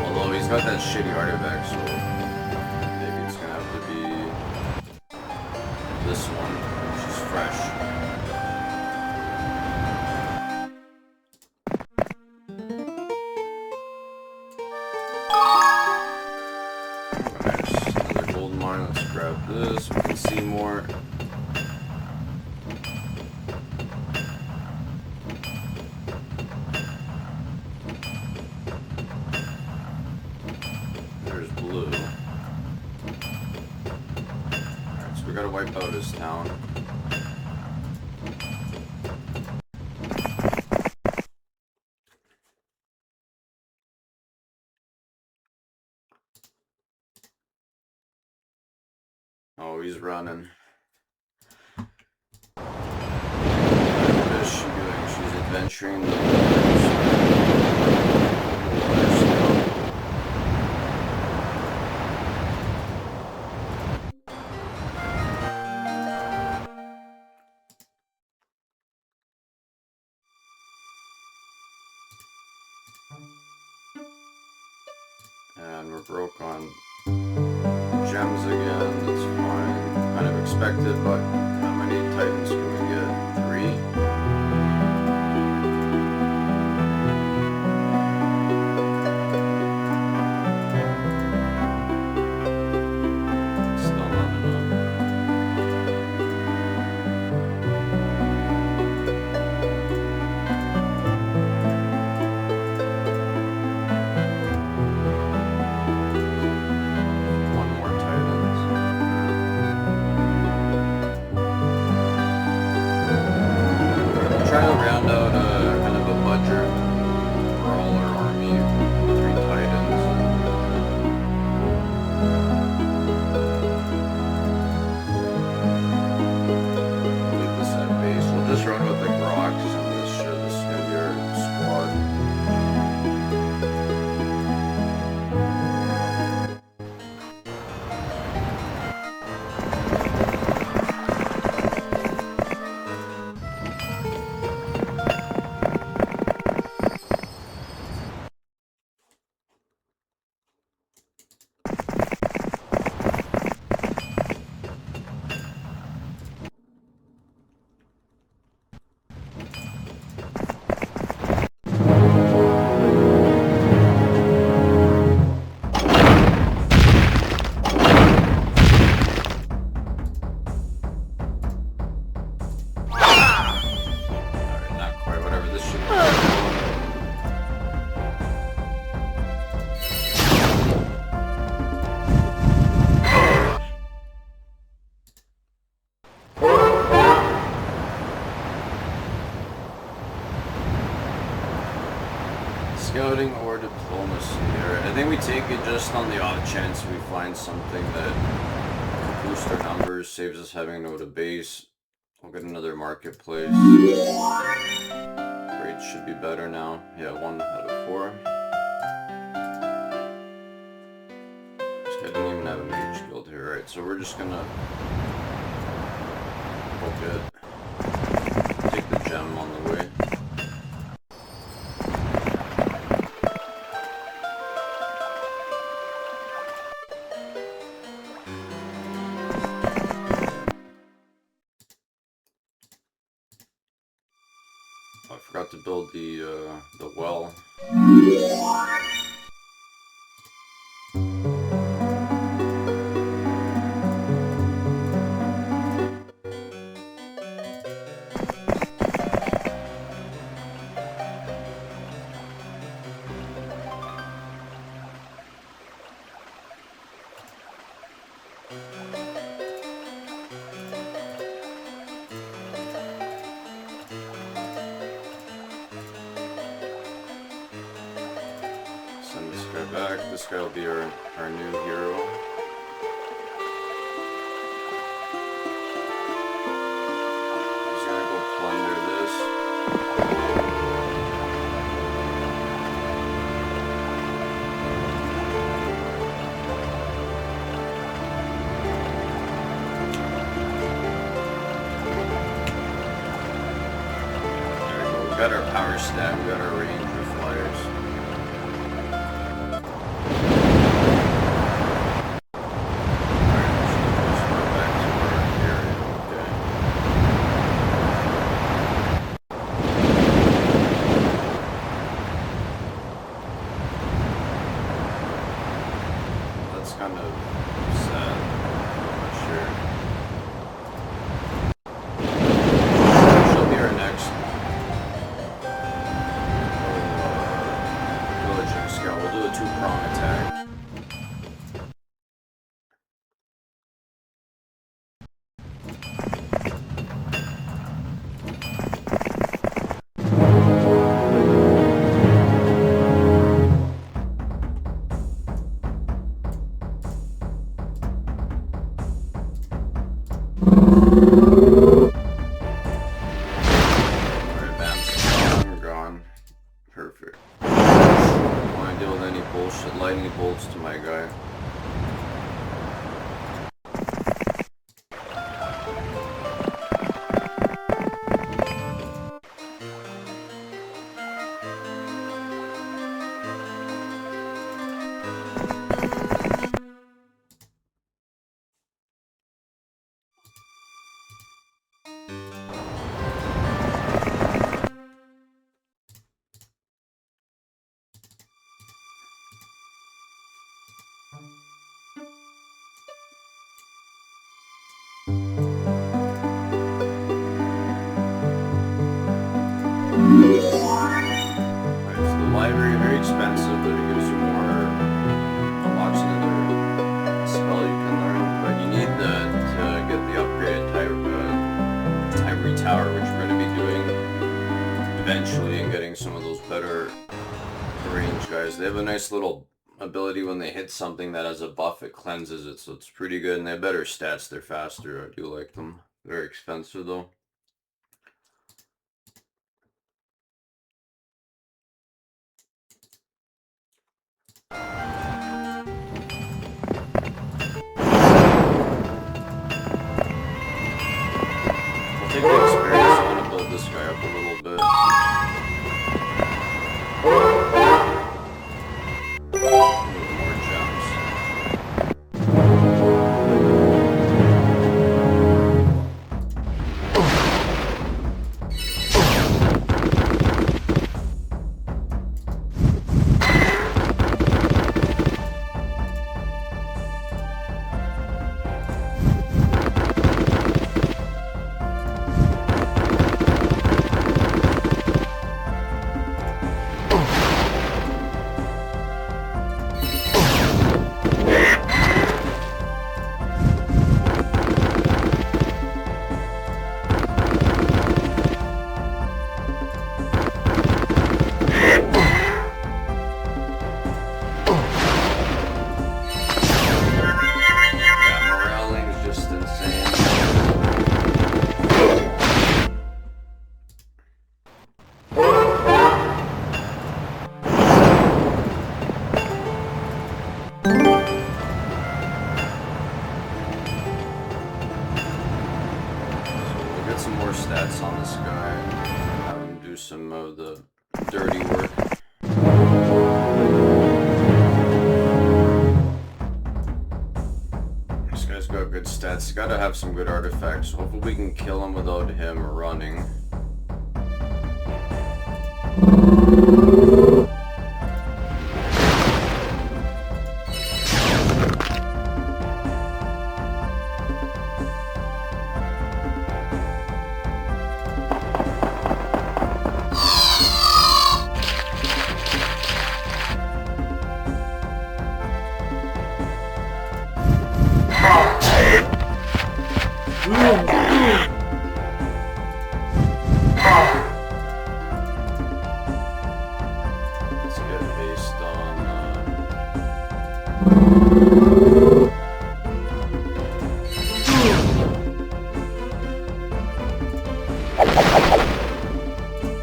Although he's got that shitty artifact, so maybe it's gonna have to be this one, which is fresh. Nice. Another gold mine. Let's grab this. We can see more. We gotta wipe out his town. Oh, he's running. What is she doing? She's adventuring the waters. And we're broke on gems again, that's fine. Kind of expected, but how many titans can we get? 3? Still not enough. Try to round out kind of a budget for all our army, 3 titans. Leave this at base. We'll just run with the rocks and this is gonna be our squad. Scouting or diplomacy. Alright, I think we take it just on the off chance we find something that can boost our numbers, saves us having to go to base. We'll get another marketplace. Rates should be better now. Yeah, 1 out of 4. This guy didn't even have a mage guild here. Alright, so we're just gonna book it. Take the gem on the way. I forgot to build the well. Send this guy back. This guy will be our new hero. He's gonna go plunder this. got our power stat, we got our range with flyers. Kind of sad. I'm not sure. She'll be our next villaging scout. We'll do a 2-prong attack. Perfect. Don't want to deal with any bullshit lightning bolts to my guy. Library, very expensive, but it gives you more lots of other spell you can learn. But you need to get the upgraded Ivory Tower, which we're going to be doing eventually, and getting some of those better range guys. They have a nice little ability when they hit something that has a buff, it cleanses it, so it's pretty good, and they have better stats, they're faster. I do like them. Very expensive though. Take the experience. I want to build this guy up a little bit. More gems. Some more stats on this guy. Have him do some of the dirty work. This guy's got good stats. He's got to have some good artifacts. So hopefully we can kill him without him running.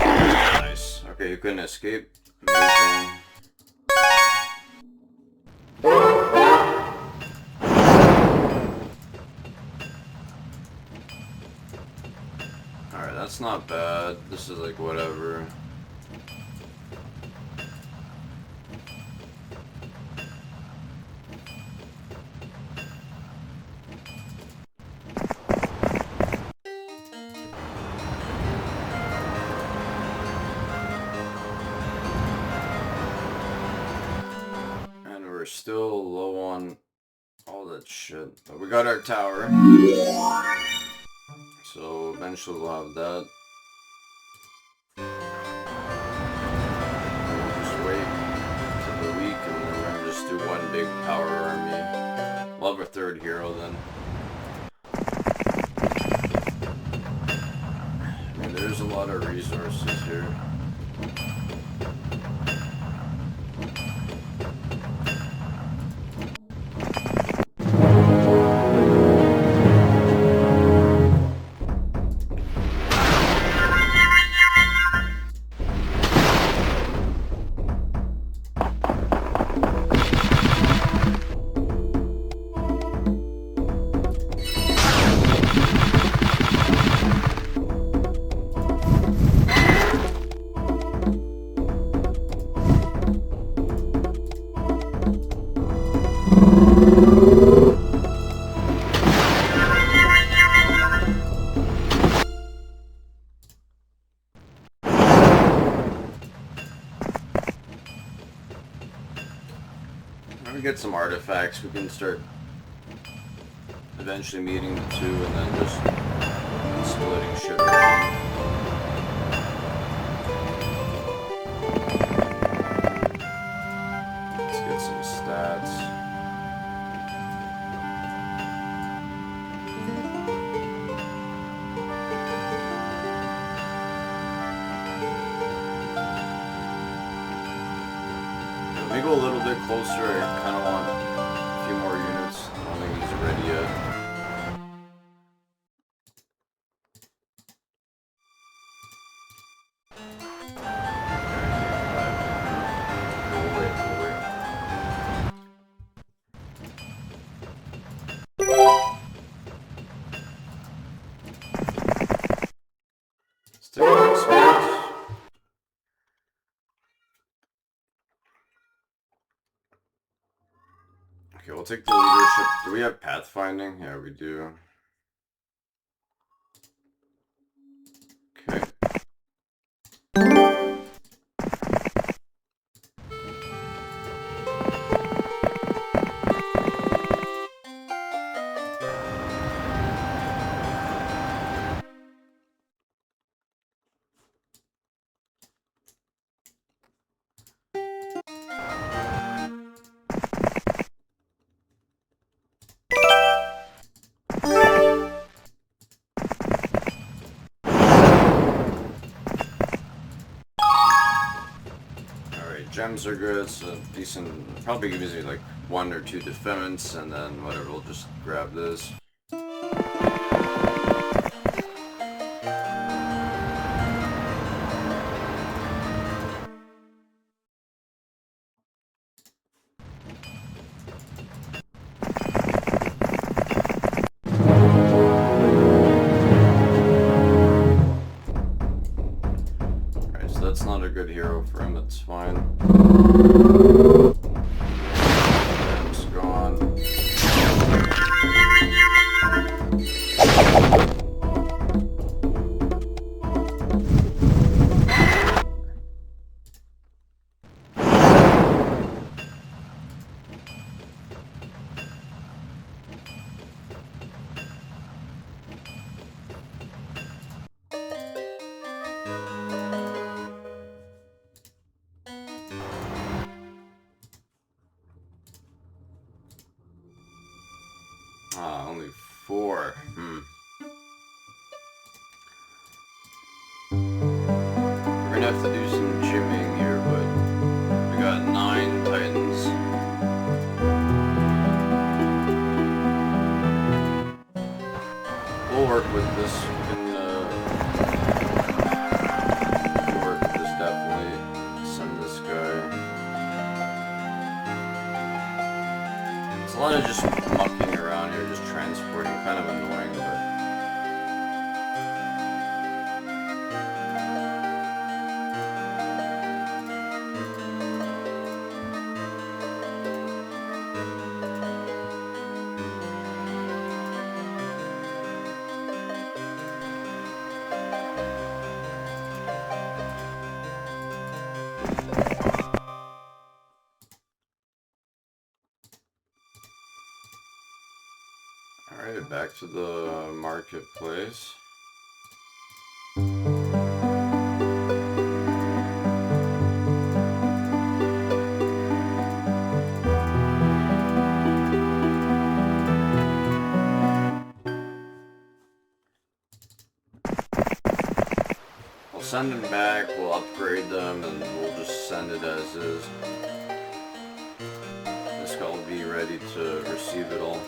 Nice. Okay, you couldn't escape. Amazing. Alright, that's not bad. This is like whatever. And we're still low on all that shit. But we got our tower. So eventually we'll have that. We'll just wait till the week and then we're gonna just do one big power army. We'll have a third hero then. I mean, there's a lot of resources here. When we get some artifacts, we can start eventually meeting the two and then just splitting shit around. Let's get some stats. Let me go a little bit closer. I kind of want a few more units. I don't think he's ready yet. We'll wait. Let's take an experience. Okay, we'll take the leadership. Do we have pathfinding? Yeah, we do. Okay. Gems are good, it's a decent, probably gives you like 1 or 2 defense, and then whatever, we'll just grab this. Alright, so that's not a good hero for him, it's fine. Gem's gone. Ah, only 4. We're gonna have to do some gymming here, but we got 9 titans. We'll work with this. We can work with this, definitely. Send this guy. It's a lot of just mucking around here, just transporting, kind of annoying, but back to the marketplace. We'll send them back, we'll upgrade them, and we'll just send it as is. This guy will be ready to receive it all.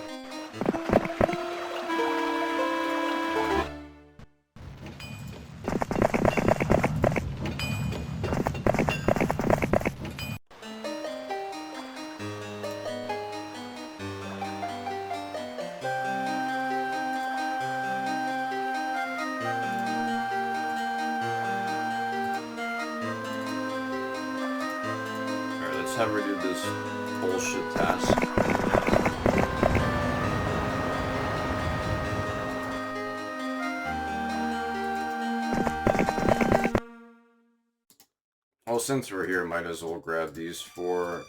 Let's have her do this bullshit task. Well, since we're here, might as well grab these four.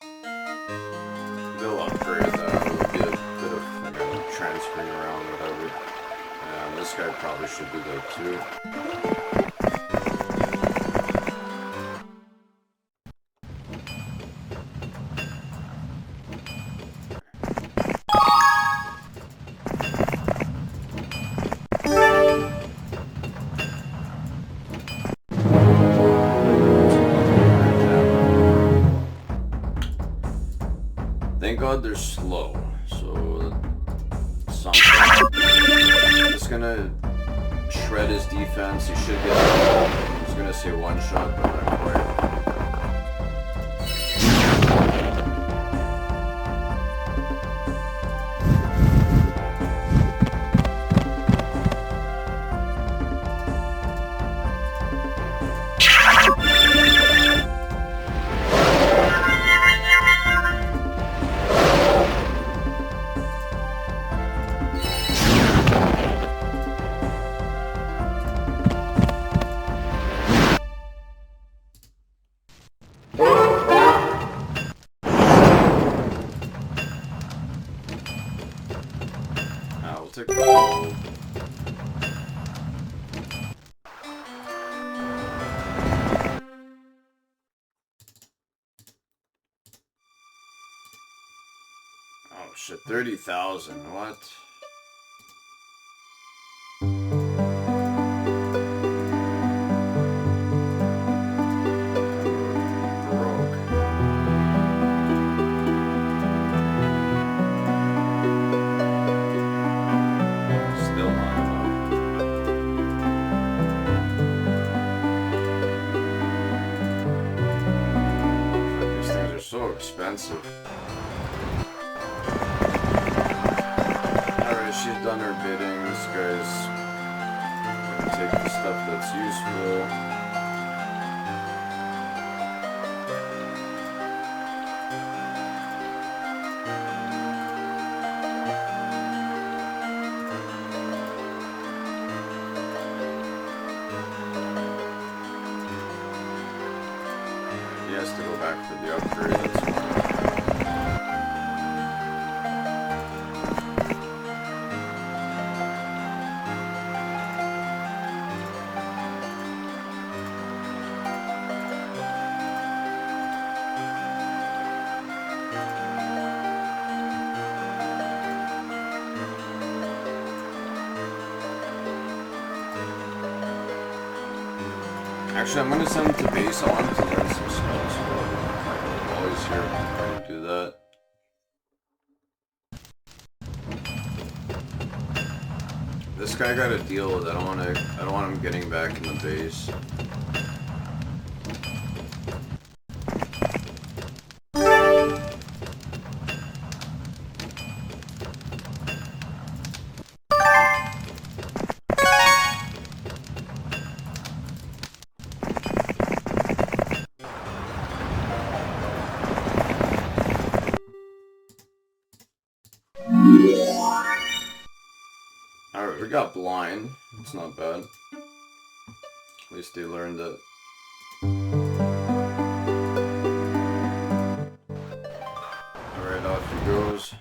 They'll upgrade that. It'll be a bit of transferring around, whatever. And this guy probably should do that too. Thank God they're slow, so something. It's gonna shred his defense. He should get I was gonna say one shot, but not quite. Take the gold. Oh shit, 30,000, what? Expensive. Alright, she's done her bidding. This guy's gonna take the stuff that's useful. He has to go back for the upgrade. That's fine. Actually, I'm gonna send him to base. I want him to learn some spells. While he's here, I'm gonna do that. This guy got a deal with. I don't want him getting back in the base. Alright, we got blind. It's not bad. At least they learned it. Alright, off he goes.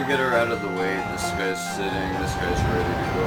Get her out of the way. This guy's sitting, this guy's ready to go.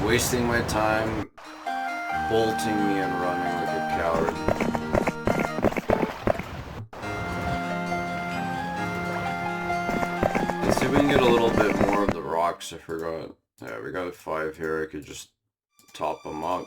Wasting my time, bolting me and running like a coward. Let's see if we can get a little bit more of the rocks. I forgot. Yeah, we got 5 here. I could just top them up.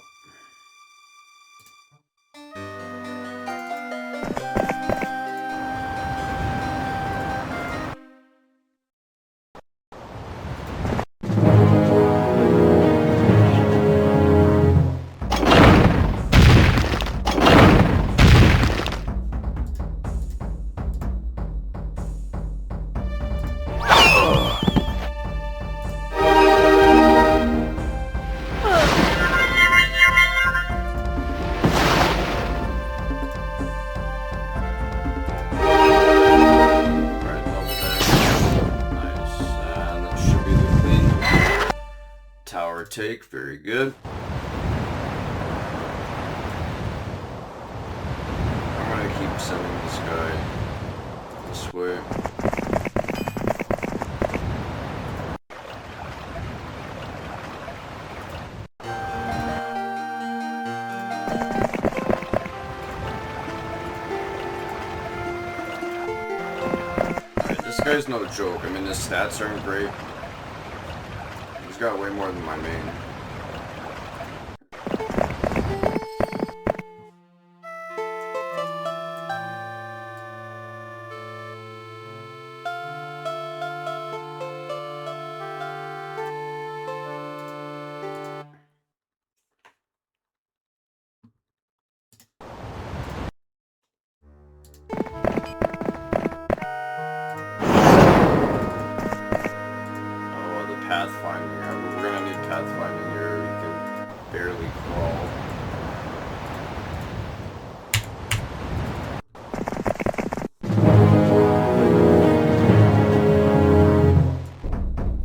Take, very good. I'm gonna keep sending this guy this way. Alright, this guy's no joke. I mean, his stats aren't great. Got way more than my main. Pathfinding. We're gonna need pathfinding here. We can barely crawl.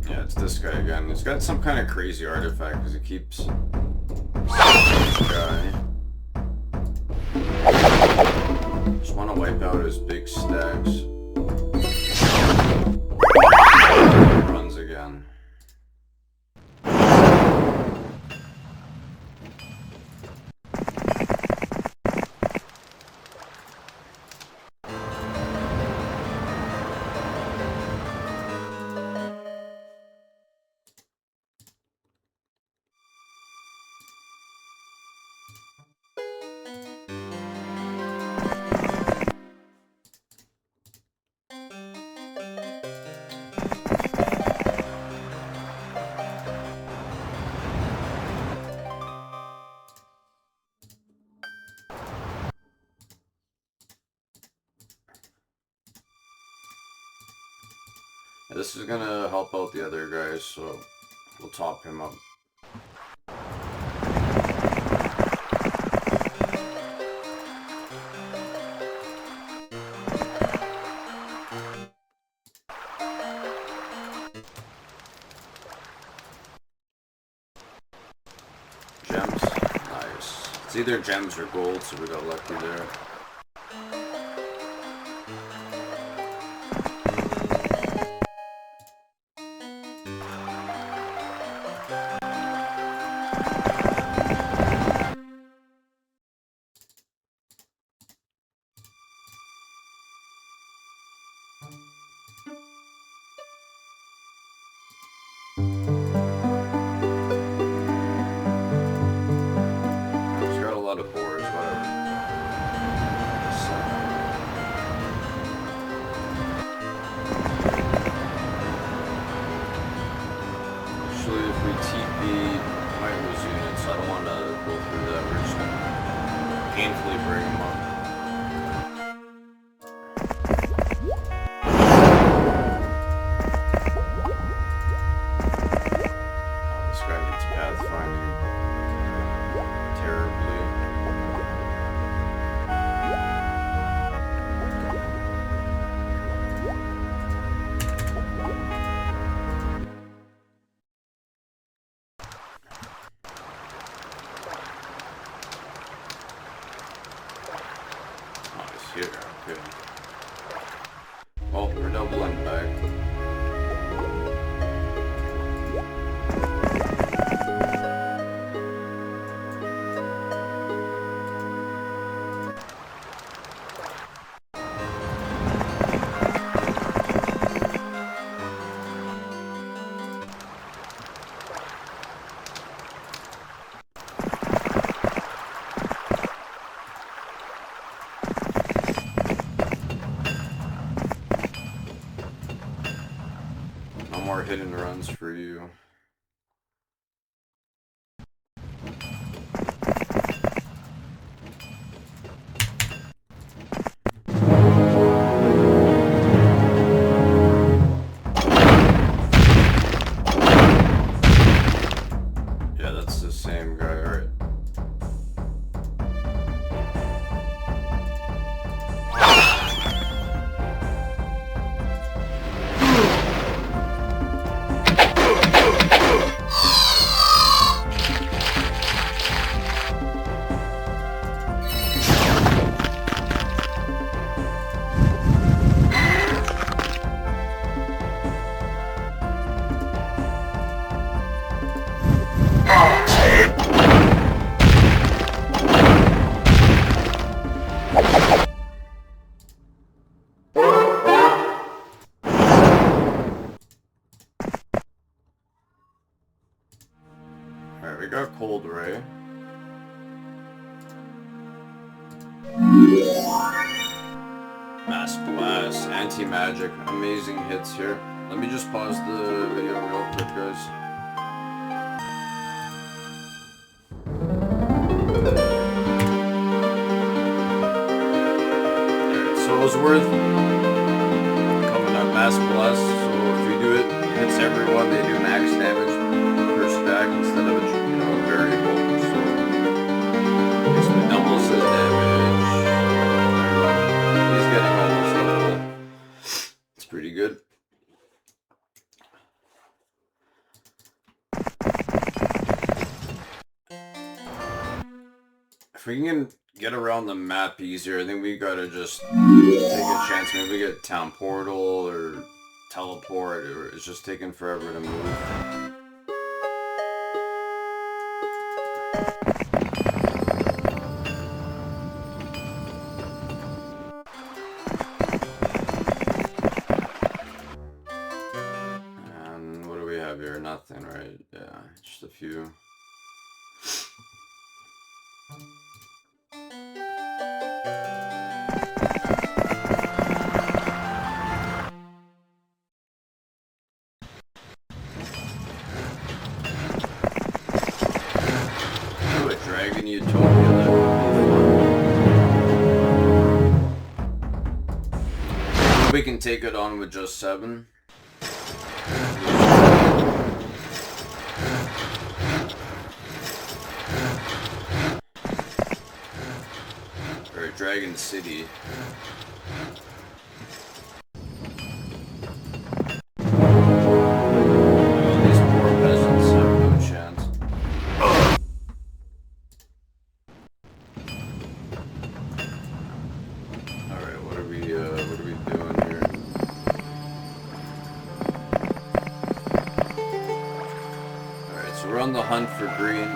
Yeah, it's this guy again. He's got some kind of crazy artifact because it keeps this guy. Just want to wipe out his big stacks. Runs again. This is gonna help out the other guys, so we'll top him up. Gems? Nice. It's either gems or gold, so we got lucky there. Here, okay. Well, we're doubling back. Hit and runs for you. Yeah, that's the same guy, right? Alright, we got Cold Ray. Mass Blast, Anti-Magic, amazing hits here. Let me just pause the video real quick, guys. Alright, so it was worth coming up. Mass Blast, so if you do it, it hits everyone, they do max damage per stack instead of a variable, so basically doubles his damage. He's getting almost double. It's pretty good. If we can get around the map easier, I think we gotta just take a chance. Maybe we get Town Portal or Teleport, or it's just taking forever to move. And what do we have here? Nothing, right? Yeah, just a few. Dragon Utopia, that would be fun. We can take it on with just 7. Dragon City. These poor peasants have no chance. Alright, what are we doing here? Alright, so we're on the hunt for green.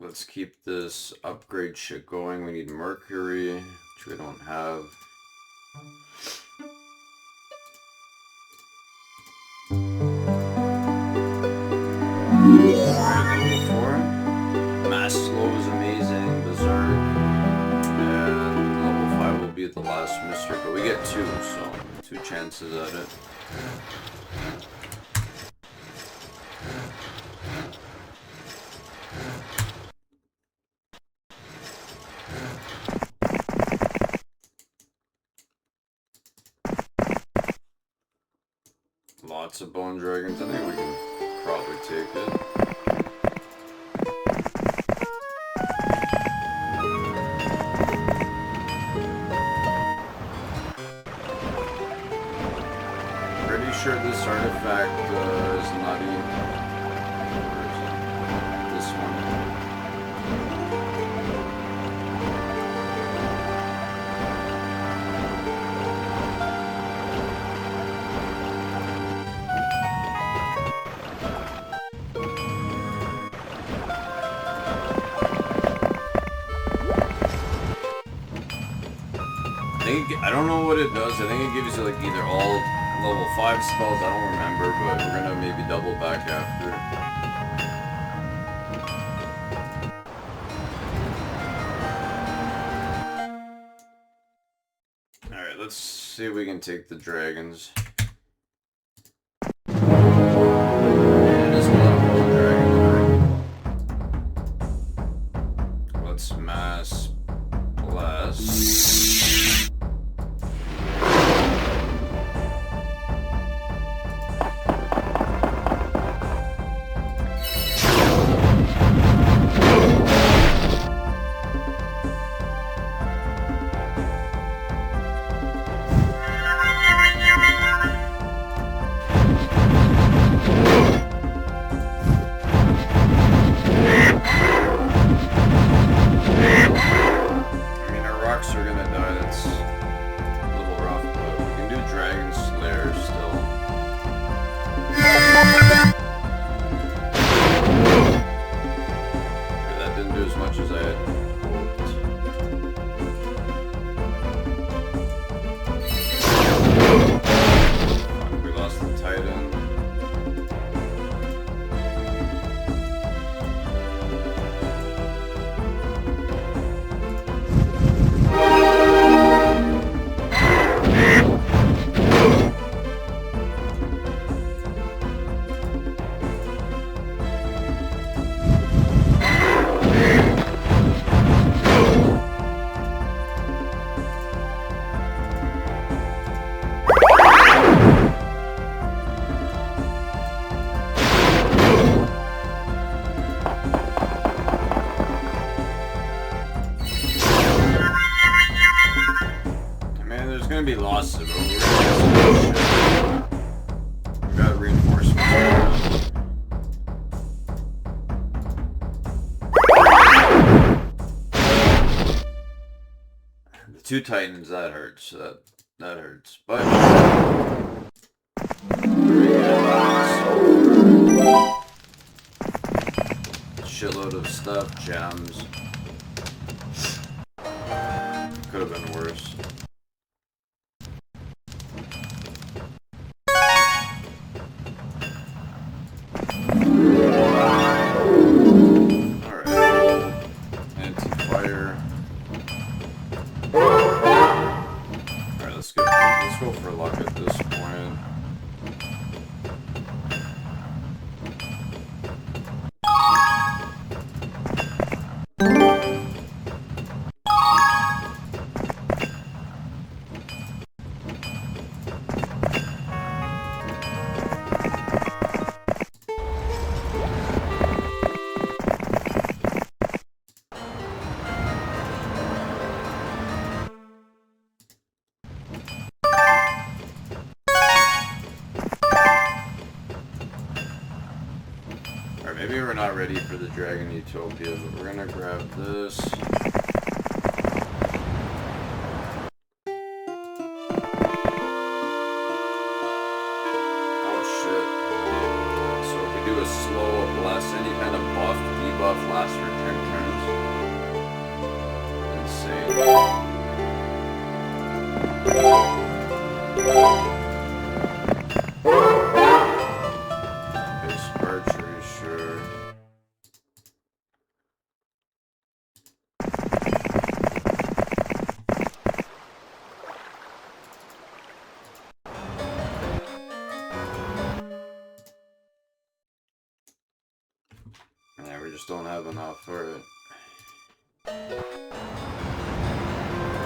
Let's keep this upgrade shit going. We need mercury, which we don't have. Alright, level 4. Mass slow is amazing. Berserk. And level 5 will be the last mystery, but we get 2, so 2 chances at it. Lots of bone dragons. I think we can probably take it. Pretty sure this artifact is not even. Where is it? This one. I don't know what it does. I think it gives you like either all level 5 spells. I don't remember, but we're gonna maybe double back after. Alright, let's see if we can take the dragons. It is a lot of bone dragon. Let's mass blast. Be lost of over. We got reinforcements. The 2 titans, that hurts. That hurts. But shitload of stuff, gems. Could have been worse. Let's go for luck at this point. ready for the Dragon Utopia, but we're gonna grab this. Oh shit. So if we do a slow, a bless, any kind of buff, debuff lasts for 10 turns. Insane. Base archery, sure. Yeah, we just don't have enough for it.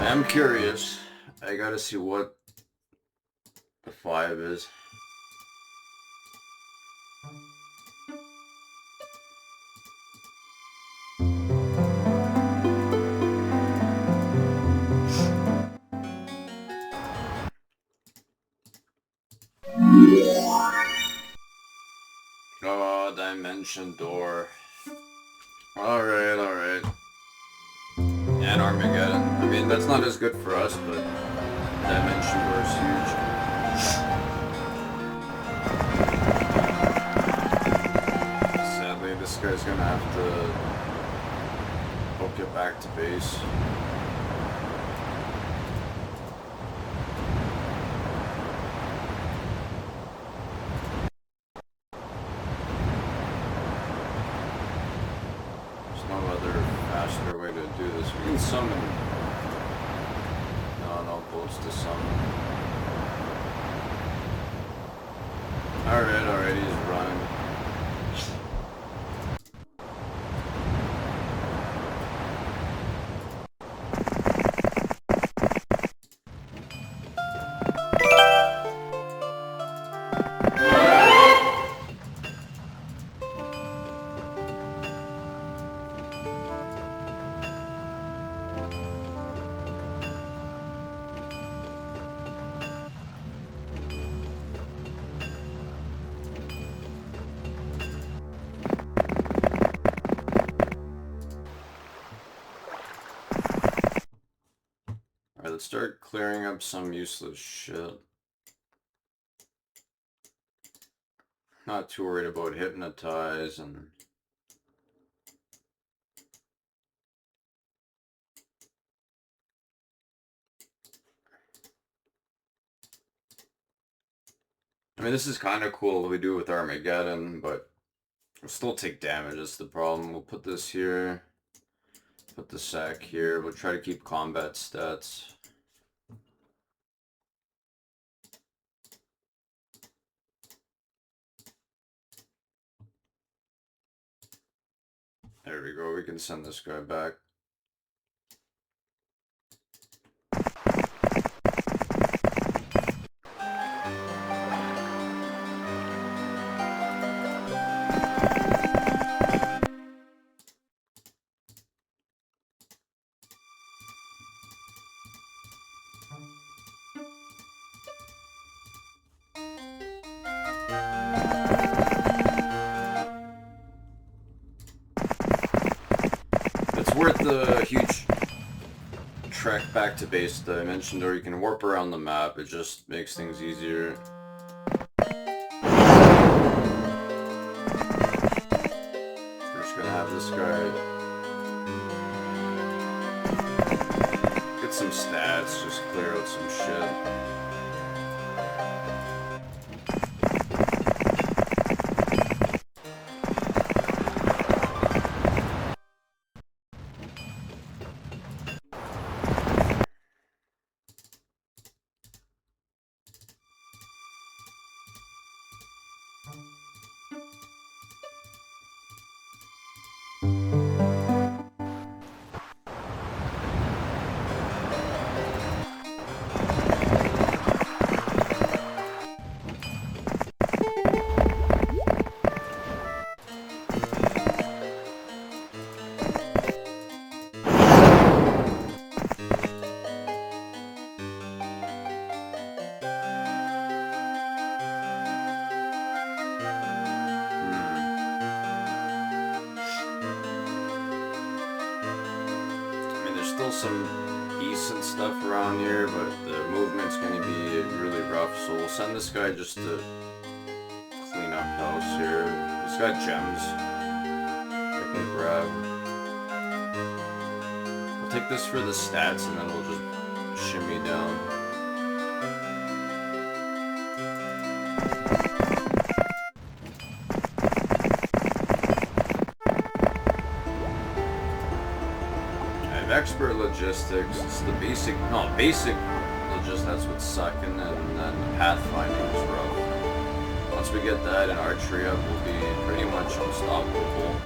I am curious. I gotta see what the 5 is. Oh, dimension door. Alright, alright. And Armageddon. I mean, that's not as good for us, but dimension door is huge. Sadly, this guy's gonna have to hook it back to base. Faster way to do this. We can summon. No bolts to summon. Alright, he's running. Let's start clearing up some useless shit. Not too worried about hypnotize and... I mean, this is kind of cool what we do with Armageddon, but we'll still take damage, that's the problem. We'll put this here. Put the sack here. We'll try to keep combat stats. There we go, we can send this guy back. Worth the huge trek back to base that I mentioned, or you can warp around the map. It just makes things easier. We're just gonna have this guy get some stats, just clear out some shit. still some decent stuff around here, but the movement's going to be really rough, so we'll send this guy just to clean up house here. He's got gems I can grab. We'll take this for the stats, and then we'll just shimmy down. Expert logistics, it's the basic logistics, that's what's sucking, and then the pathfinding is rough. Once we get that and archery up, we'll be pretty much unstoppable.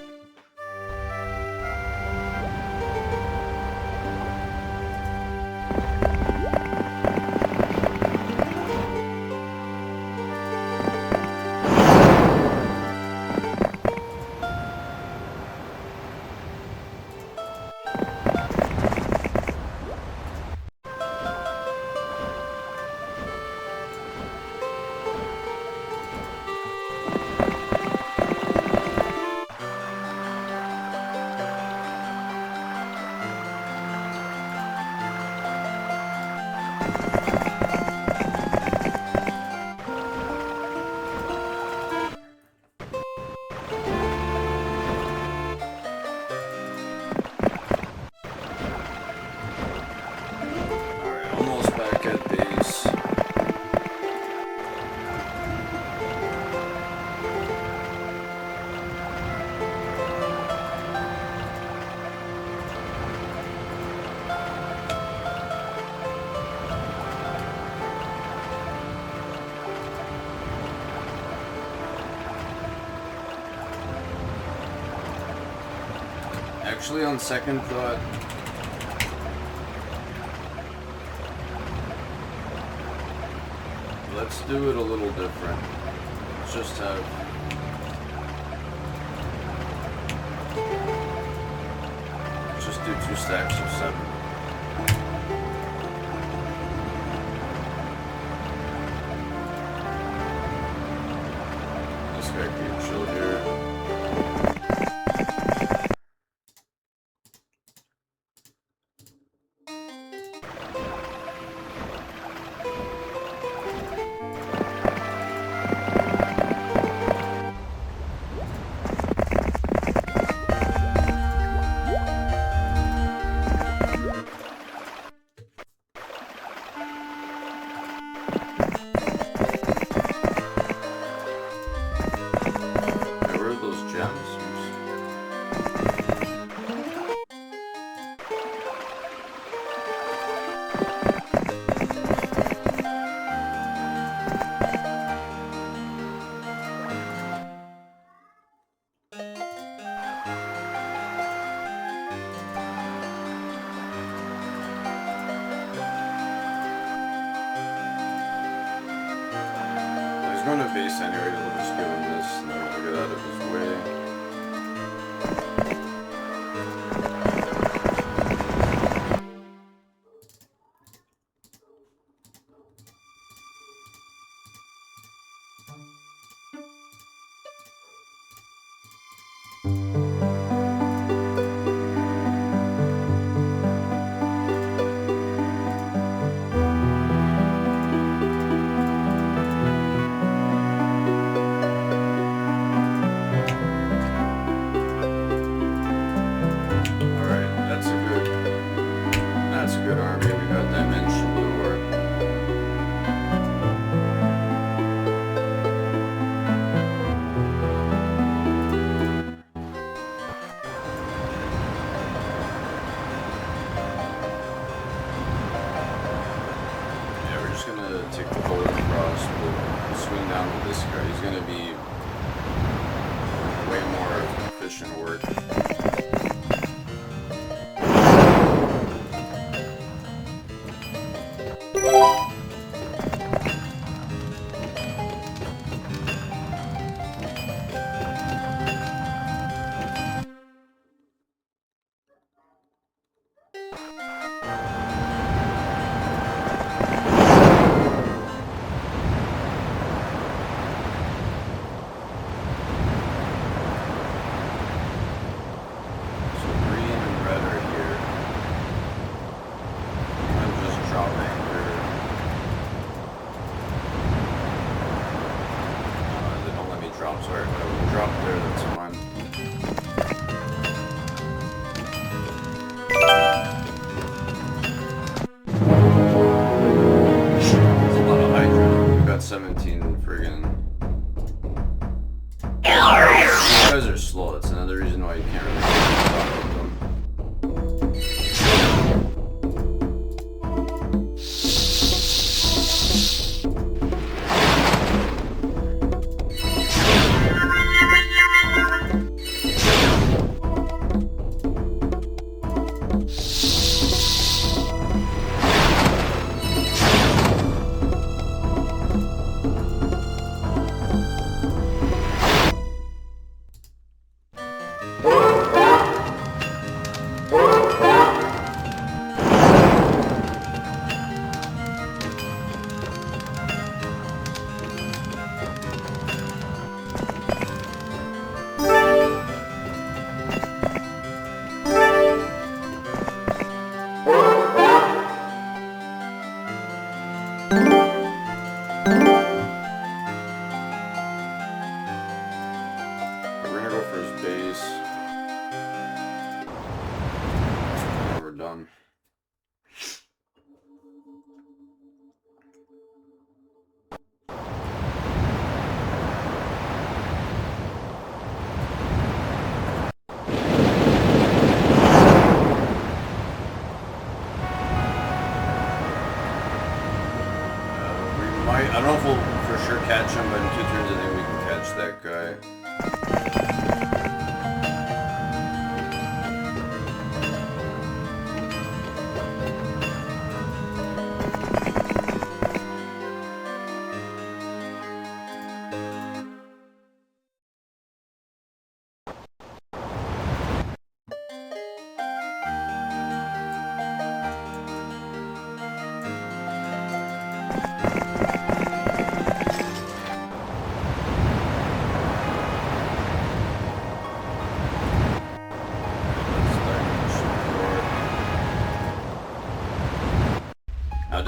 Actually, on second thought, let's do it a little different. Let's just have... let's just do 2 stacks of 7. This guy can chill here. Going to base anyway, we'll just give him this and then we'll get out of his way. Take the bolt across, we'll swing down with this guy. He's going to be way more efficient work.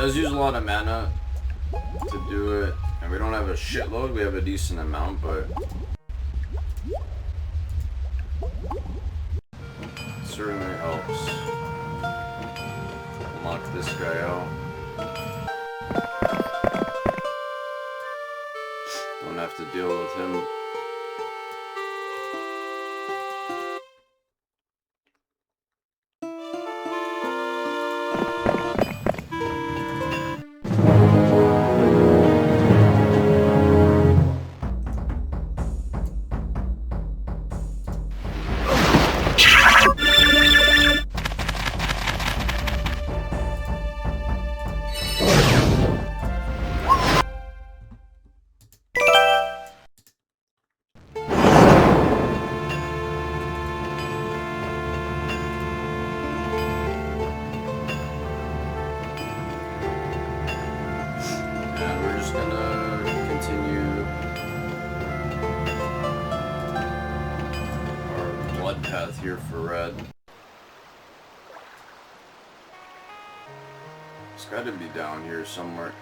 does use a lot of mana to do it, and we don't have a shitload. We have a decent amount, but it certainly helps. Lock this guy out. Don't have to deal with him. Here for red. It's got to be down here somewhere.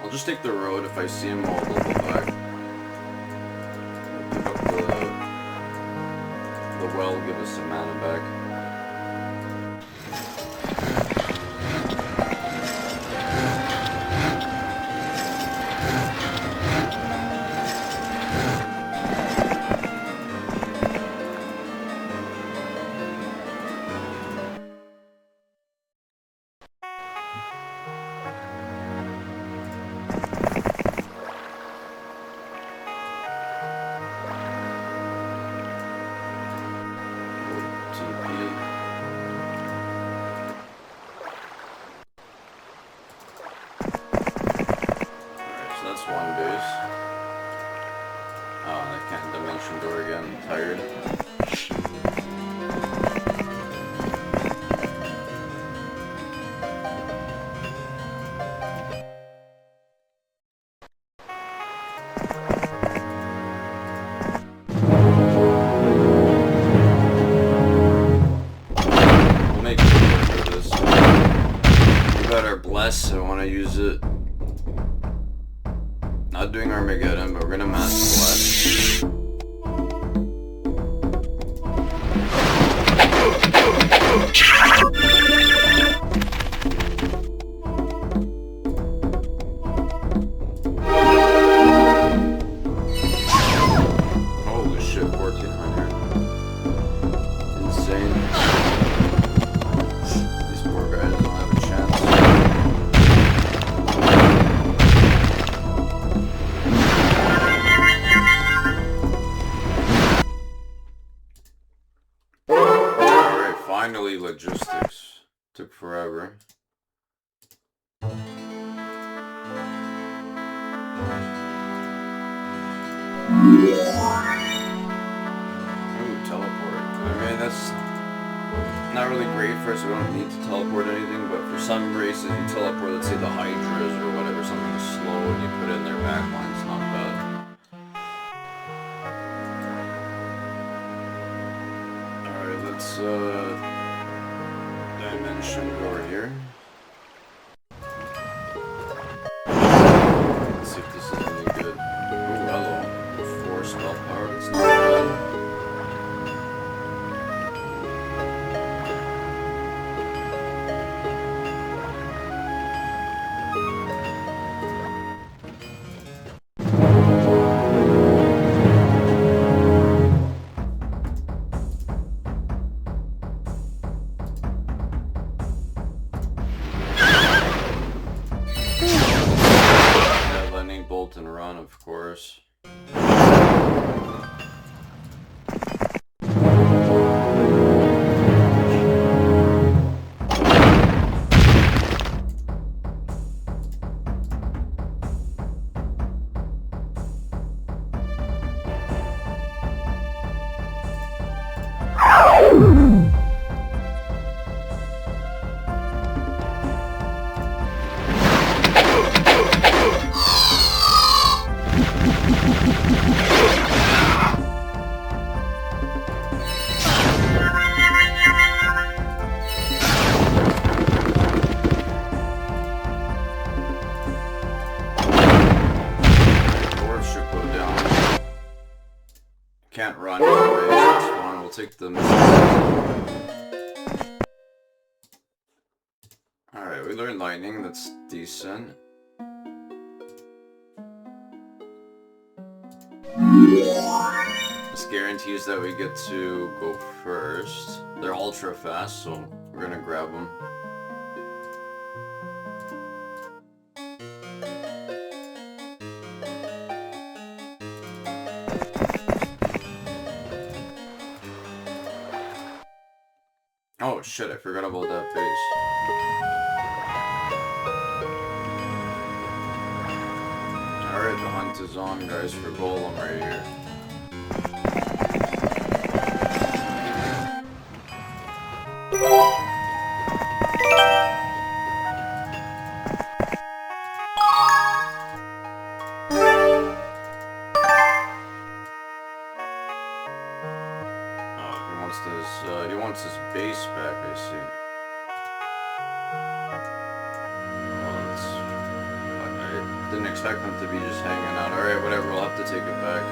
I'll just take the road. If I see him, I'll go back. Pick up the well, give us some mana back. One base. Oh, I can't dimension door again. I'm tired. We'll make it work for this. We got our bless, so I want to use it. Not doing Armageddon, but we're gonna mass blast. Holy shit, 1400. Insane. These poor guys don't have a chance. Finally, logistics. Took forever. Ooh, teleport. I mean, that's not really great for us. We don't need to teleport anything, but for some races, you teleport, let's say the Hydras or whatever, something slow, and you put it in their backline. It's not bad. Let's dimension door here. Let's see if this is any good. Oh, hello. 4 spell power, that's not bad. And run, of course. take the... Alright, we learned lightning, that's decent. This guarantees that we get to go first. They're ultra fast, so we're gonna grab them. Oh shit, I forgot about that base. Alright, the hunt is on, guys, for Golem right here. He wants his base back, I see. Well, I didn't expect him to be just hanging out. Alright, whatever, we'll have to take it back.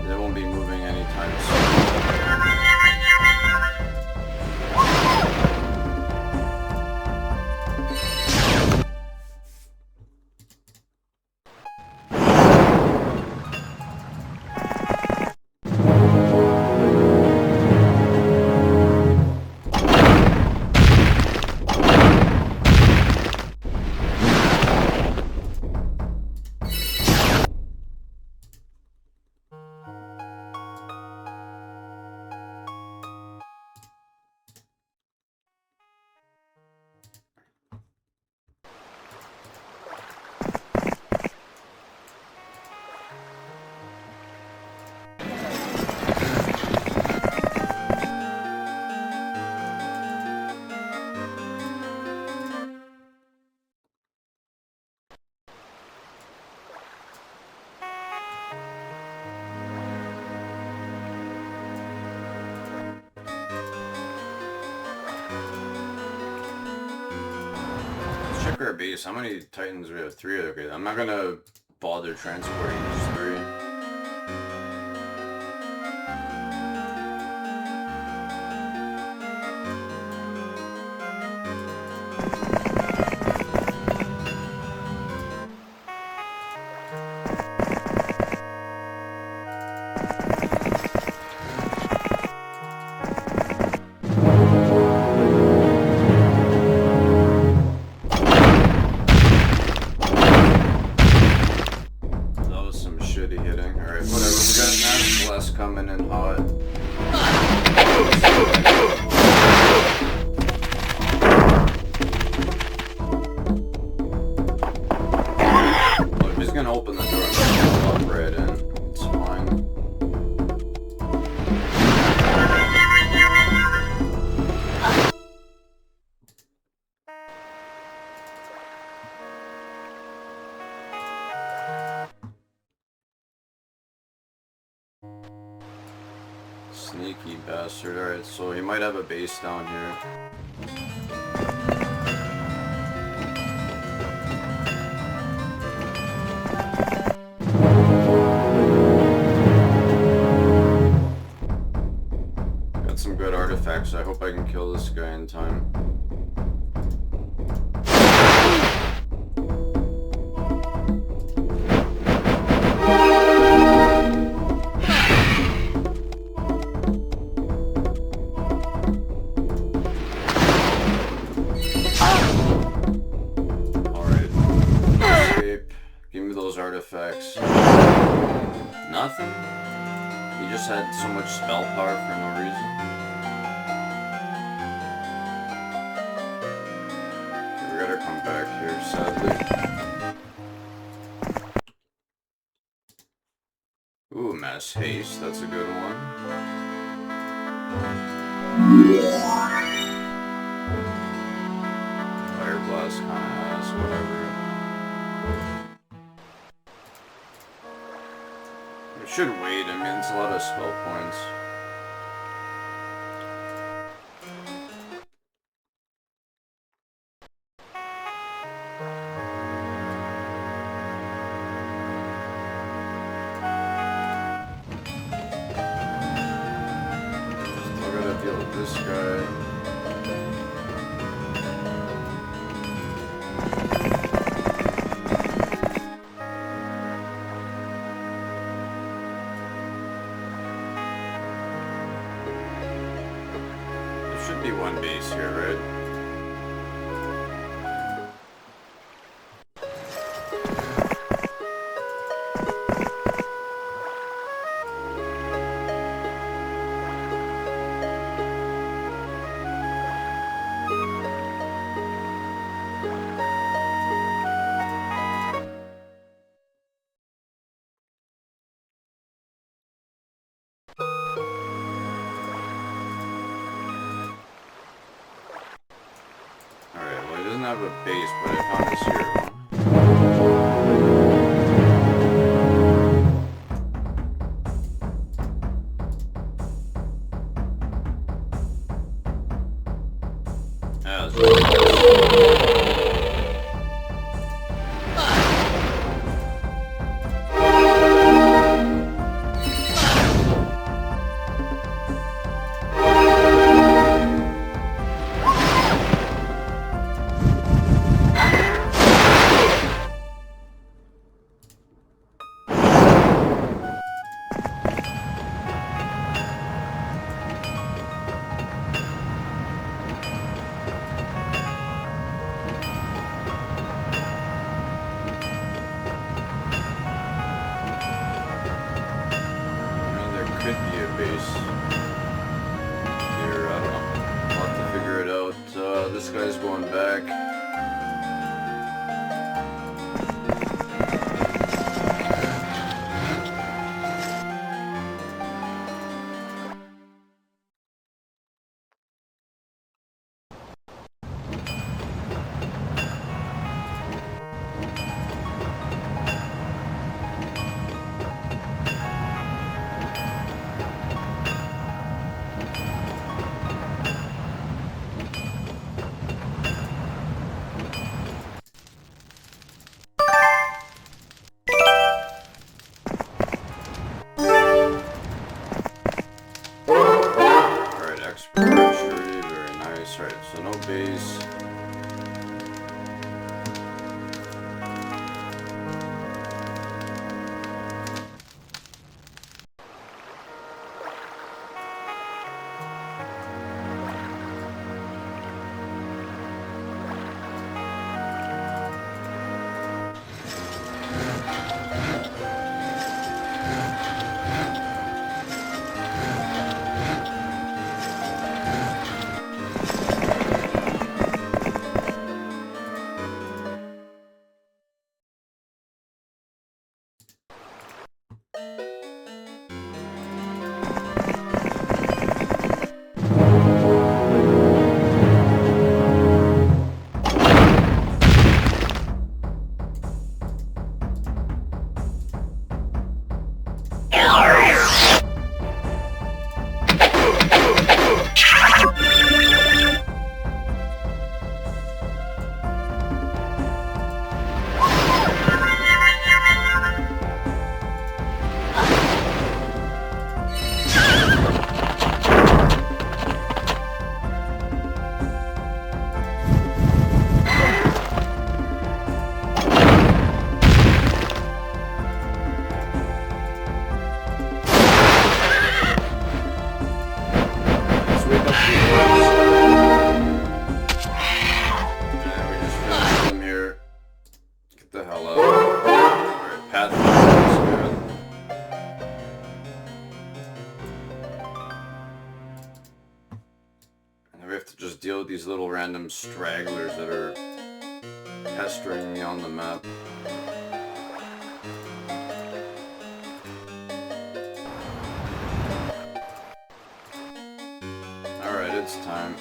They won't be moving anytime soon. Check our base. How many Titans do we have? 3. Okay, I'm not gonna bother transporting these 3. Coming in hot. Look, he's gonna open the door and walk right in. It's fine. Sneaky bastard. Alright, so he might have a base down here. Got some good artifacts. I hope I can kill this guy in time. Artifacts. Nothing? He just had so much spell power for no reason. We gotta come back here, sadly. Ooh, mass haste, that's a good one. Fire blast kinda ass, whatever. Should wait, I mean, it's a lot of spell points. Still gotta deal with this guy. Should be one base here, right? Alright, well, he doesn't have a base, but I found his hero. Yeah, that's really nice. Could be a base here, I don't know. I'll have to figure it out. This guy's going back. Right, so no base. Deal with these little random stragglers that are pestering me on the map. Alright, it's time.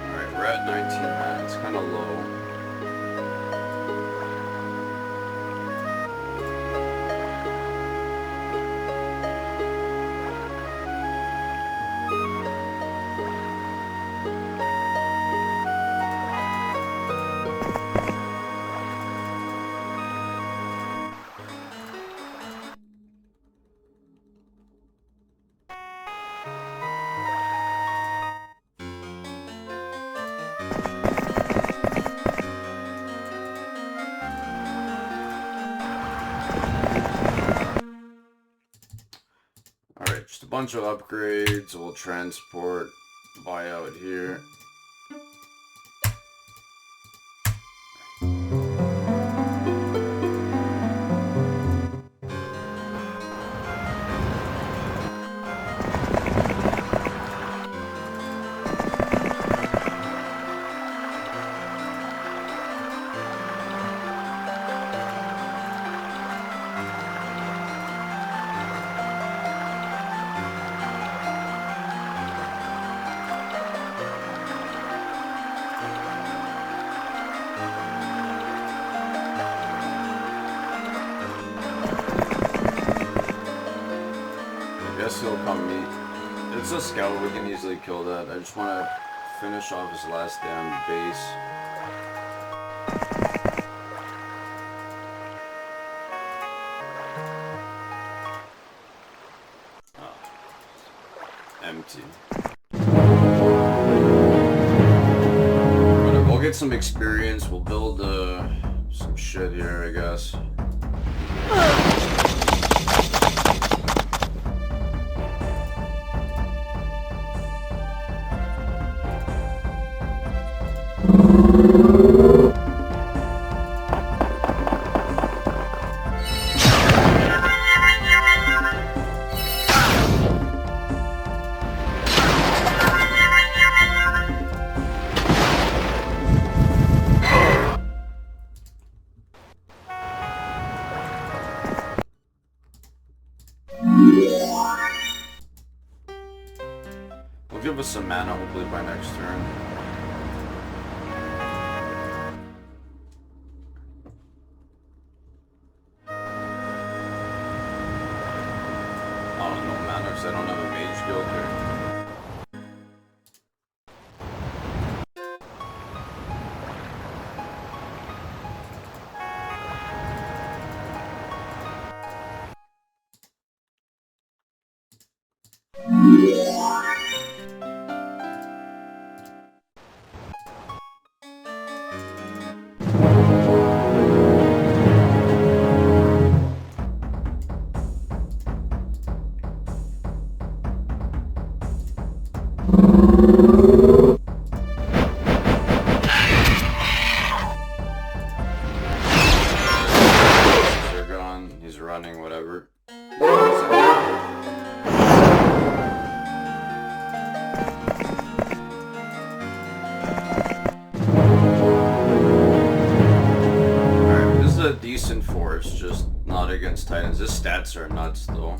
Alright, we're at 19 mana. It's kind of low. Alright, just a bunch of upgrades. We'll transport, buy out here. He'll come meet. It's a scout, we can easily kill that. I just want to finish off his last damn base. Oh. Empty. We'll get some experience, we'll build some shit here, I guess. Give us some mana, hopefully by next turn. I don't know mana because I don't have a mage guild here. Decent force, just not against Titans. His stats are nuts though.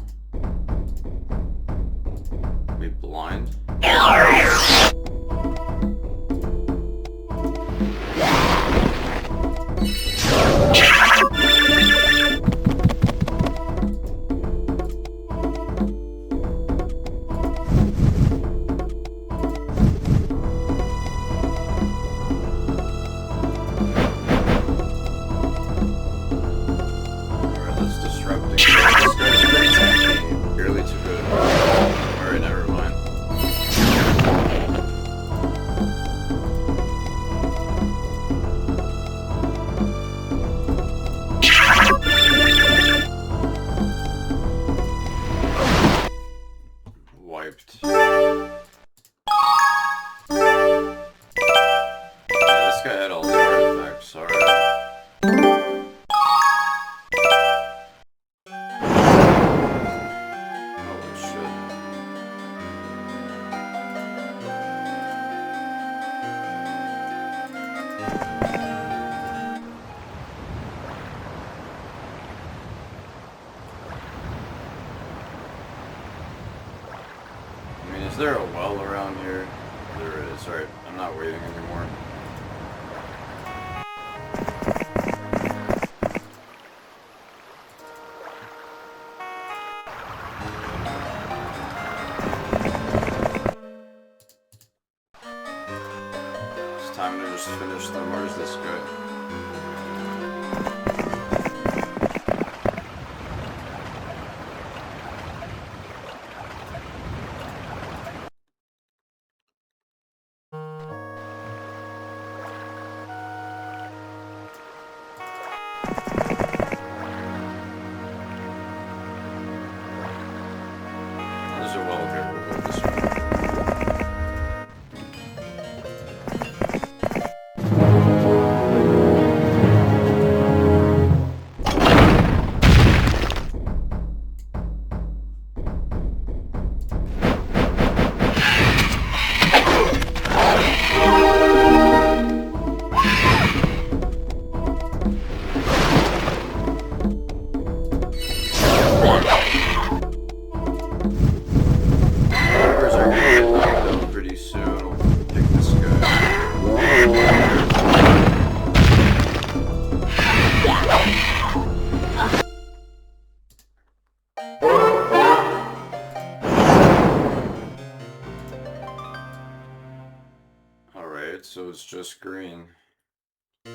Be blind. Is there a well around here? There is. Alright, I'm not waiting anymore. It's time to just finish them. Where's this guy? There's a well here. We'll go this way. Alright, so it's just green. Shit,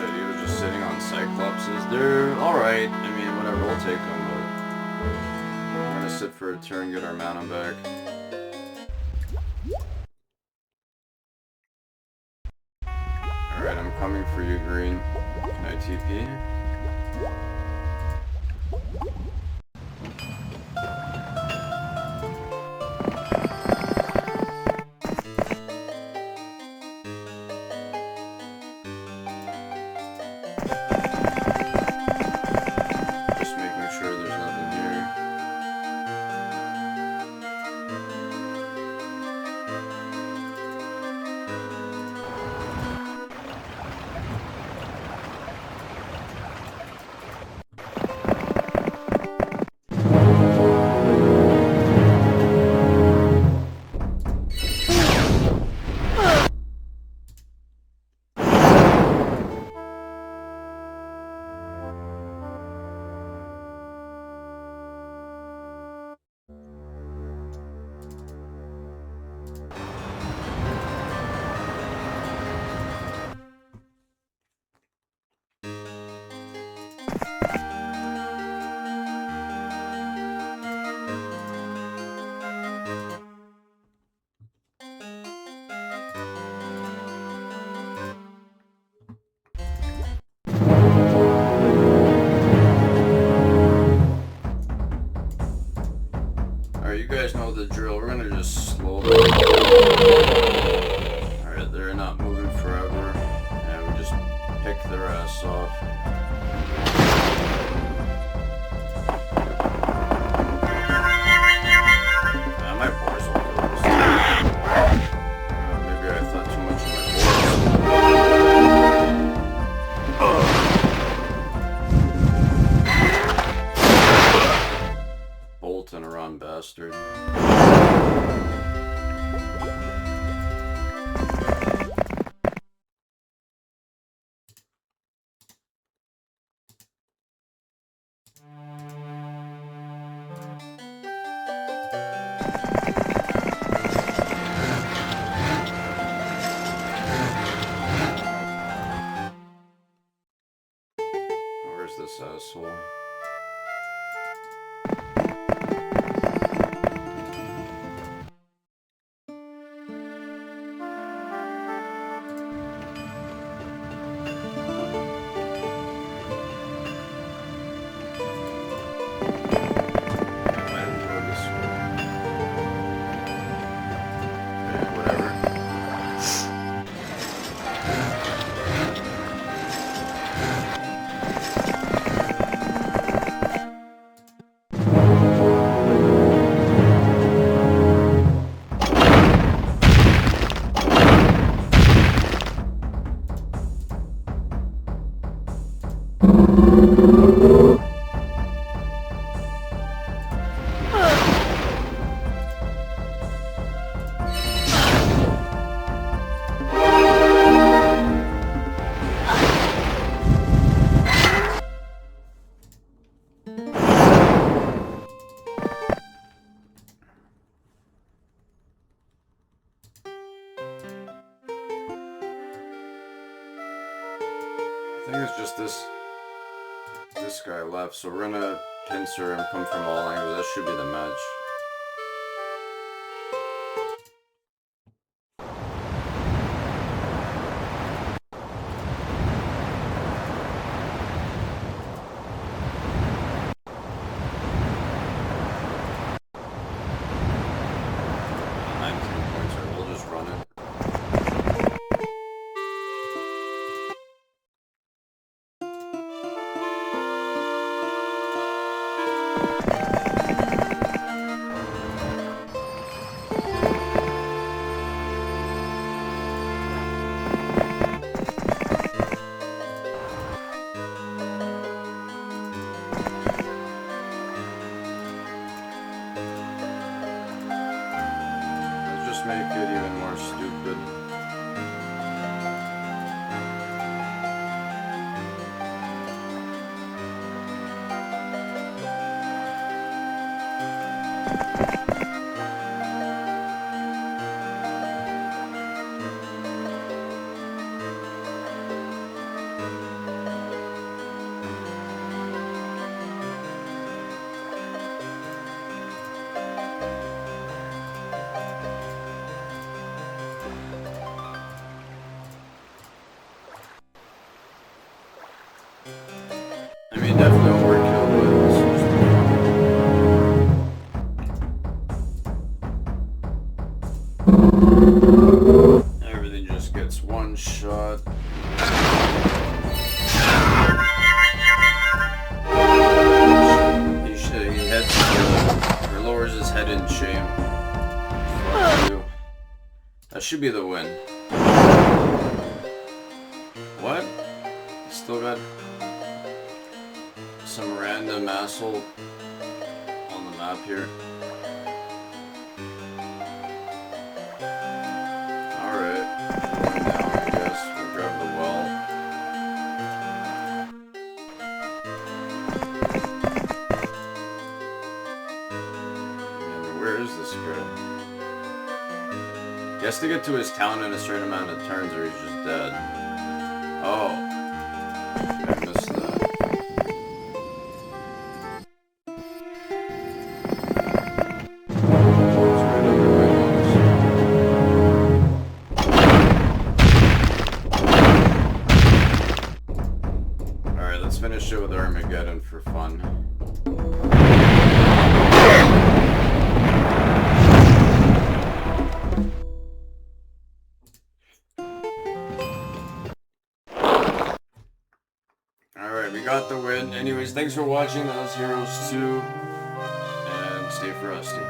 he was just sitting on Cyclopses. They're alright. I mean, whatever, we'll take them, but we're gonna sit for a turn, get our mana back. Alright, I'm coming for you, green. Can I TP? Just making sure there's nothing here. You guys know the drill. We're gonna just slowly. Alright, they're not moving forever. And we just pick their ass off. My boar's all closed. Maybe I thought too much of my boards. Bolton around bastard. Where's this asshole? think it's just this guy left, so we're gonna pincer him, come from all angles. That should be the match. Make it even more stupid. I mean, definitely overkill, but everything just gets one shot. He heads or lowers his head in shame. That should be the win. What? Still got some random asshole on the map here. Alright, going down, I guess. We'll grab the well. And where is this guy? He has to get to his town in a certain amount of turns or he's just dead. Oh. I missed that. Finish it with Armageddon for fun. Alright, we got the win. Anyways, thanks for watching. That was Heroes 2. And stay frosty.